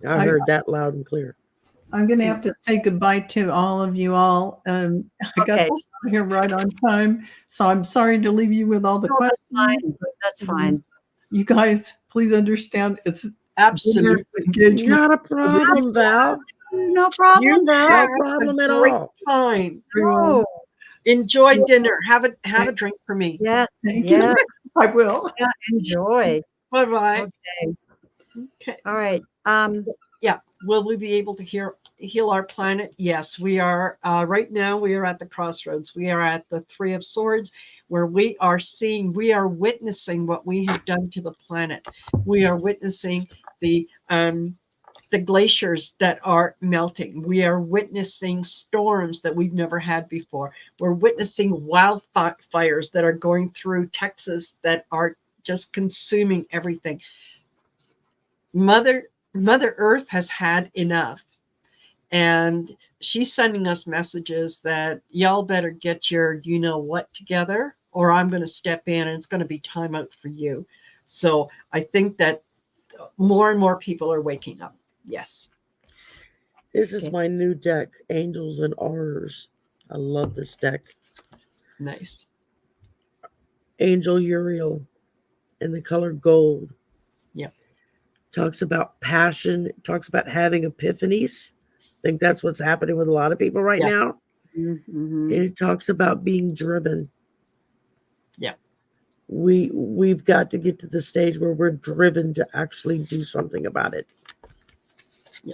I heard that loud and clear. I'm going to have to say goodbye to all of you all. I got Okay. here right on time, so I'm sorry to leave you with all the questions. That's fine. You guys, please understand it's Absolutely engagement. Not a problem, Val. No problem, Val. No problem at Great all. time. Oh, Enjoy dinner. Have a drink for me. yes, Thank yes. you. I will. Yeah, enjoy. Bye-bye. Okay. Okay. All right. Yeah. Will we be able to heal our planet? Yes, we are. Right now, we are at the crossroads. We are at the Three of Swords, where we are witnessing what we have done to the planet. We are witnessing the glaciers that are melting. We are witnessing storms that we've never had before. We're witnessing wildfires that are going through Texas that are just consuming everything. Mother Earth has had enough. And she's sending us messages that y'all better get your what together, or I'm going to step in and it's going to be time out for you. So I think that more and more people are waking up. Yes. This is my new deck, Angels and Horrors. I love this deck. Nice. Angel Uriel in the color gold. Yep. Talks about passion, talks about having epiphanies. I think that's what's happening with a lot of people right now. Mm-hmm. And it talks about being driven. Yeah. We've got to get to the stage where we're driven to actually do something about it.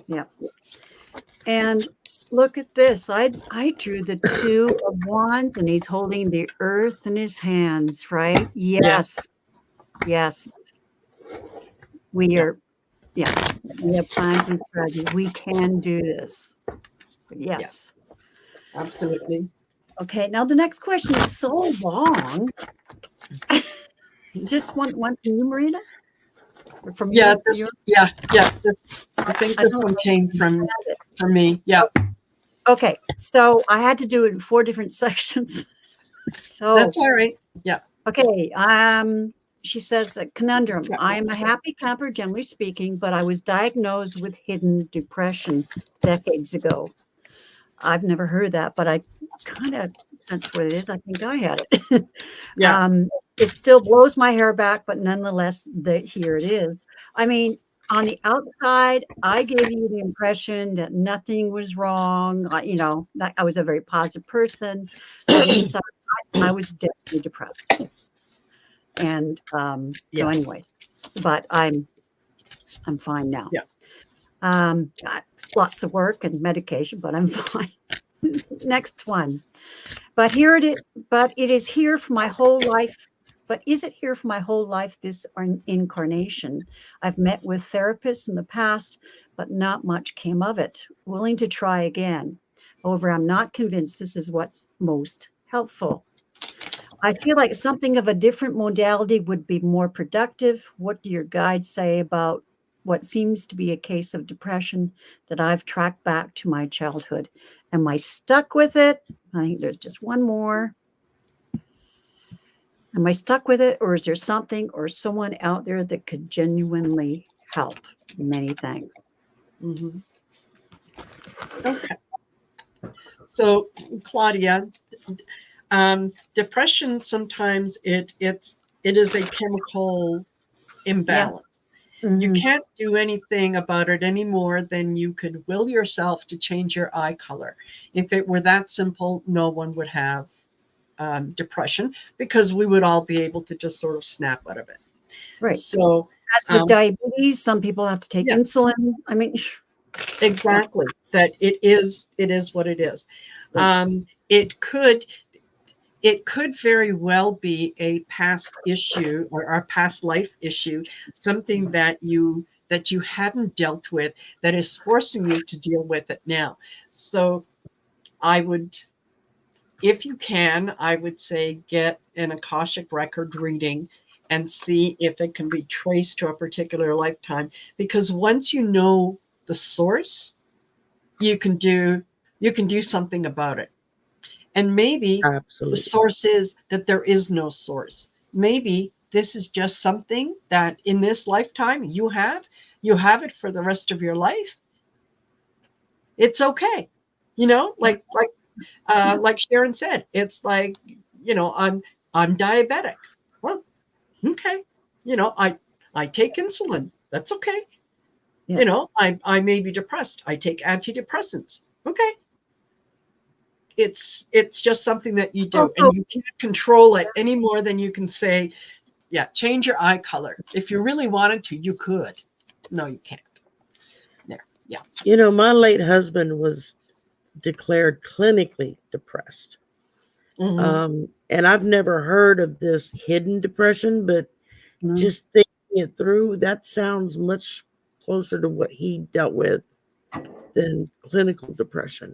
Yeah. And look at this. I drew the Two of Wands, and he's holding the earth in his hands, right? Yes. We are, we have plans and strategies. We can do this. Yes. Absolutely. Okay, now the next question is so long. Is this one from you, Marina? Or from yeah, you? I think this one came from me. Yeah. Okay, so I had to do it in 4 different sections. So that's all right. Yeah. Okay. She says, a conundrum. I am a happy camper, generally speaking, but I was diagnosed with hidden depression decades ago. I've never heard that, but I kind of sense what it is. I think I had it. Yeah. It still blows my hair back, but nonetheless, here it is. I mean, on the outside, I gave you the impression that nothing was wrong. That I was a very positive person, but inside, I was definitely depressed. And so anyways, but I'm fine now. Yeah. Got lots of work and medication, but I'm fine. Next one. But it is here for my whole life. But is it here for my whole life, this incarnation? I've met with therapists in the past, but not much came of it. Willing to try again. However, I'm not convinced this is what's most helpful. I feel like something of a different modality would be more productive. What do your guides say about what seems to be a case of depression that I've tracked back to my childhood? Am I stuck with it? I think there's just one more. Am I stuck with it, or is there something or someone out there that could genuinely help? Many thanks. Mm-hmm. Okay. So, Claudia, depression sometimes it is a chemical imbalance. Yeah. Mm-hmm. You can't do anything about it any more than you could will yourself to change your eye color. If it were that simple, no one would have depression, because we would all be able to just sort of snap out of it. Right. So, as with diabetes, some people have to take insulin. I mean, exactly. That it is what it is. Right. It could very well be a past issue or a past life issue, something that you that you haven't dealt with that is forcing you to deal with it now. So I would, if you can, I would say get an Akashic record reading and see if it can be traced to a particular lifetime. Because once you know the source, you can do something about it. And maybe Absolutely. the source is that there is no source. Maybe this is just something that in this lifetime you have it for the rest of your life. It's okay. Like Sharon said, it's like, I'm diabetic. Well, okay. I take insulin. That's okay. Yeah. I may be depressed. I take antidepressants. Okay. It's just something that you do, and you can't control it any more than you can say, yeah, change your eye color. If you really wanted to, you could. No, you can't. There. Yeah. My late husband was declared clinically depressed. Mm-hmm. And I've never heard of this hidden depression, but just thinking it through, that sounds much closer to what he dealt with than clinical depression.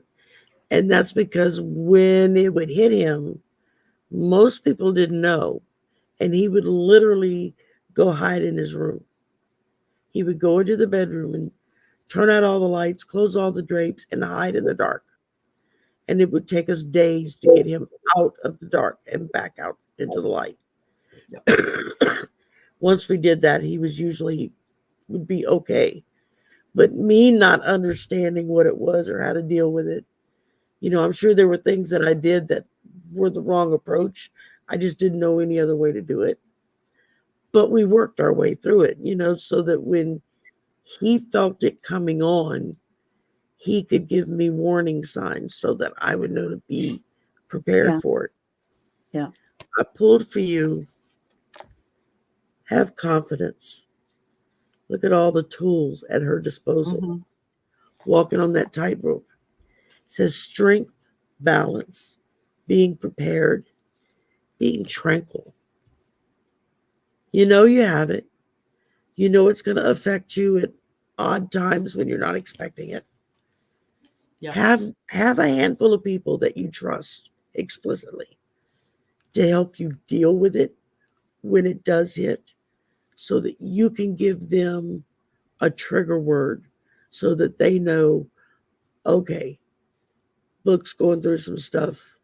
And that's because when it would hit him, most people didn't know. And he would literally go hide in his room. He would go into the bedroom and turn out all the lights, close all the drapes, and hide in the dark. And it would take us days to get him out of the dark and back out into the light. Yep. Once we did that, he would be okay. But me not understanding what it was or how to deal with it, I'm sure there were things that I did that were the wrong approach. I just didn't know any other way to do it. But we worked our way through it, so that when he felt it coming on, he could give me warning signs so that I would know to be prepared for it. Yeah. I pulled for you. Have confidence. Look at all the tools at her disposal. Mm-hmm. Walking on that tightrope. It says strength, balance, being prepared, being tranquil. You have it. It's going to affect you at odd times when you're not expecting it. Yeah. Have a handful of people that you trust explicitly to help you deal with it when it does hit, so that you can give them a trigger word so that they know, okay, Book's going through some stuff.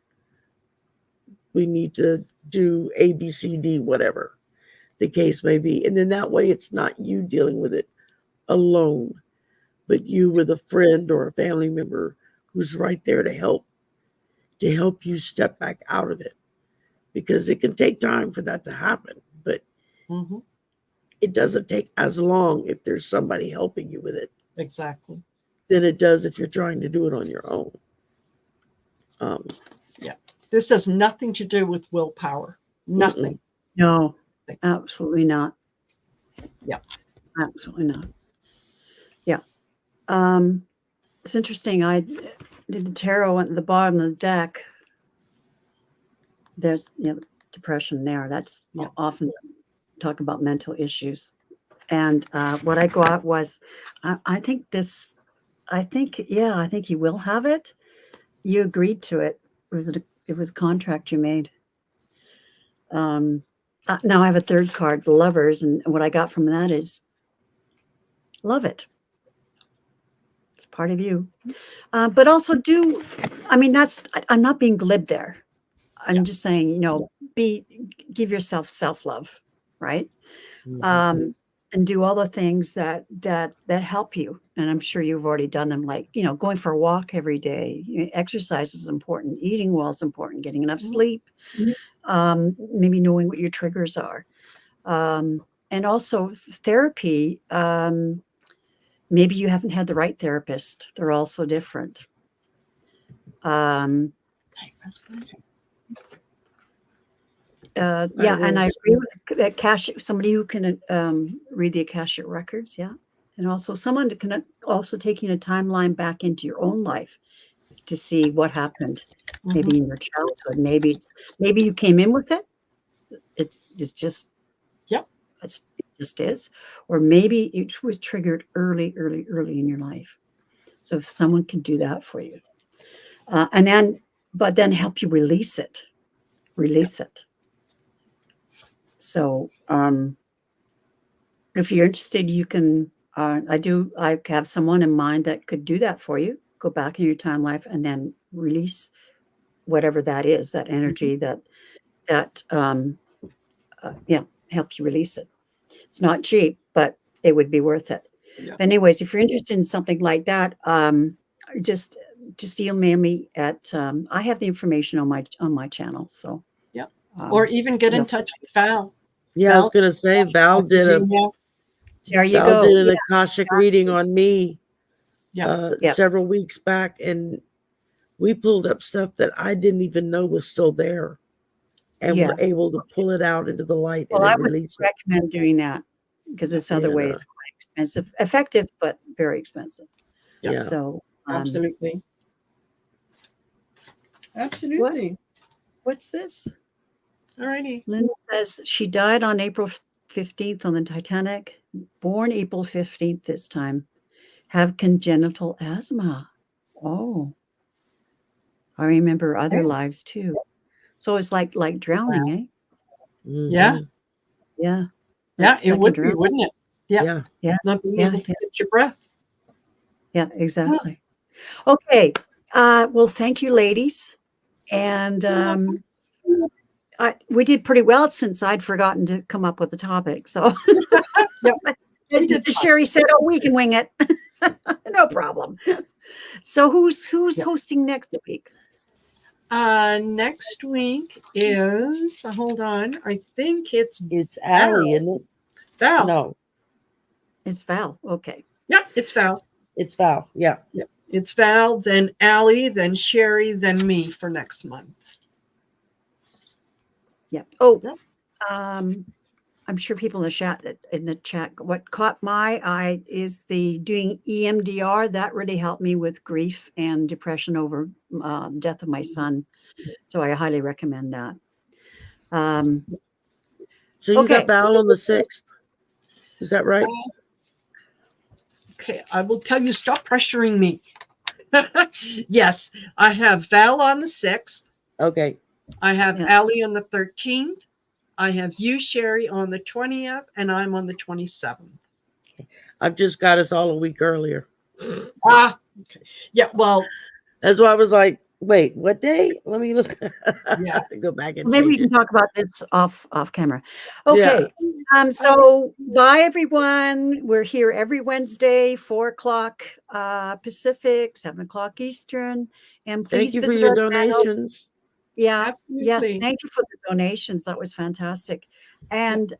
We need to do A, B, C, D, whatever the case may be. And then that way it's not you dealing with it alone, but you with a friend or a family member who's right there to help you step back out of it. Because it can take time for that to happen, but Mm-hmm. it doesn't take as long if there's somebody helping you with it. Exactly. Than it does if you're trying to do it on your own. Yeah. This has nothing to do with willpower. Nothing. No, absolutely not. Yeah. Absolutely not. Yeah. It's interesting. I did the tarot at the bottom of the deck. There's depression there. That's often talk about mental issues. And what I got was, I think you will have it. You agreed to it. It was a contract you made. Now I have a third card, the Lovers, and what I got from that is love it. It's part of you. But also I'm not being glib there. I'm just saying, give yourself self-love, right? Mm-hmm. And do all the things that help you. And I'm sure you've already done them, like, going for a walk every day. Exercise is important. Eating well is important. Getting enough sleep. Maybe knowing what your triggers are. And also therapy. Maybe you haven't had the right therapist. They're all so different. And I agree with that. Somebody who can read the Akashic records, and also someone that can also taking a timeline back into your own life to see what happened, maybe in your childhood. Maybe you came in with it. It's just just is, or maybe it was triggered early in your life. So if someone can do that for you, but then help you release it. So if you're interested, you can. I have someone in mind that could do that for you. Go back in your time life and then release whatever that is, that energy that help you release it. It's not cheap, but it would be worth it. Yeah. But anyways, if you're interested in something like that, just email me at. I have the information on my channel. So yeah, or even get in touch with Val. Yeah, Val, I was gonna say Val did there you Val go. did an Akashic reading on me Yeah. several weeks back, and we pulled up stuff that I didn't even know was still there, and were able to pull it out into the light and I then would release it. recommend doing that because this other way is quite expensive, effective, but very expensive. Yeah. So absolutely. What's this? All righty. Linda says she died on April 15th on the Titanic, born April 15th this time, have congenital asthma. Oh, I remember other lives too. So it's like drowning, eh? Mm-hmm. Yeah. Yeah. Yeah, it would be, wouldn't it? Yeah. Yeah. Not being able to get your breath. Yeah, exactly. Okay. Well, thank you, ladies. And we did pretty well since I'd forgotten to come up with a topic. So Sherry said, "Oh, we can wing it. No problem." So who's hosting next week? Next week is hold on. I think it's Allie, isn't it? Val. No. It's Val. Okay. Yep, it's Val. It's Val. Yeah. Yep. It's Val, then Allie, then Sherry, then me for next month. Yeah. Oh, I'm sure people in the chat. What caught my eye is the doing EMDR. That really helped me with grief and depression over death of my son. So I highly recommend that. So you got Val on the 6th. Is that right? Okay, I will tell you, stop pressuring me. Yes, I have Val on the 6th. Okay. I have Allie on the 13th. I have you, Sherry, on the 20th, and I'm on the 27th. I've just got us all a week earlier. Okay. Yeah, well. That's why I was like, wait, what day? Let me look. Yeah. Go back and maybe we can talk about this off camera. Okay. Yeah. So bye, everyone. We're here every Wednesday, 4:00 Pacific, 7:00 Eastern. And please thank you for your donations. Yeah. Absolutely. Yes. Thank you for the donations. That was fantastic. And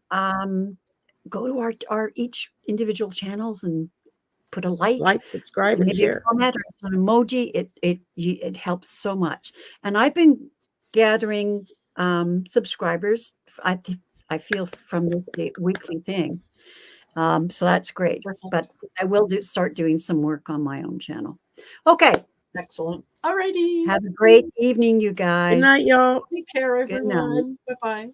go to our each individual channels and put a like, subscribe, and share. A comment or an emoji. It helps so much. And I've been gathering subscribers. I feel from this weekly thing. So that's great. But I will start doing some work on my own channel. Okay. Excellent. All righty. Have a great evening, you guys. Good night, y'all. Take care, everyone. Bye-bye.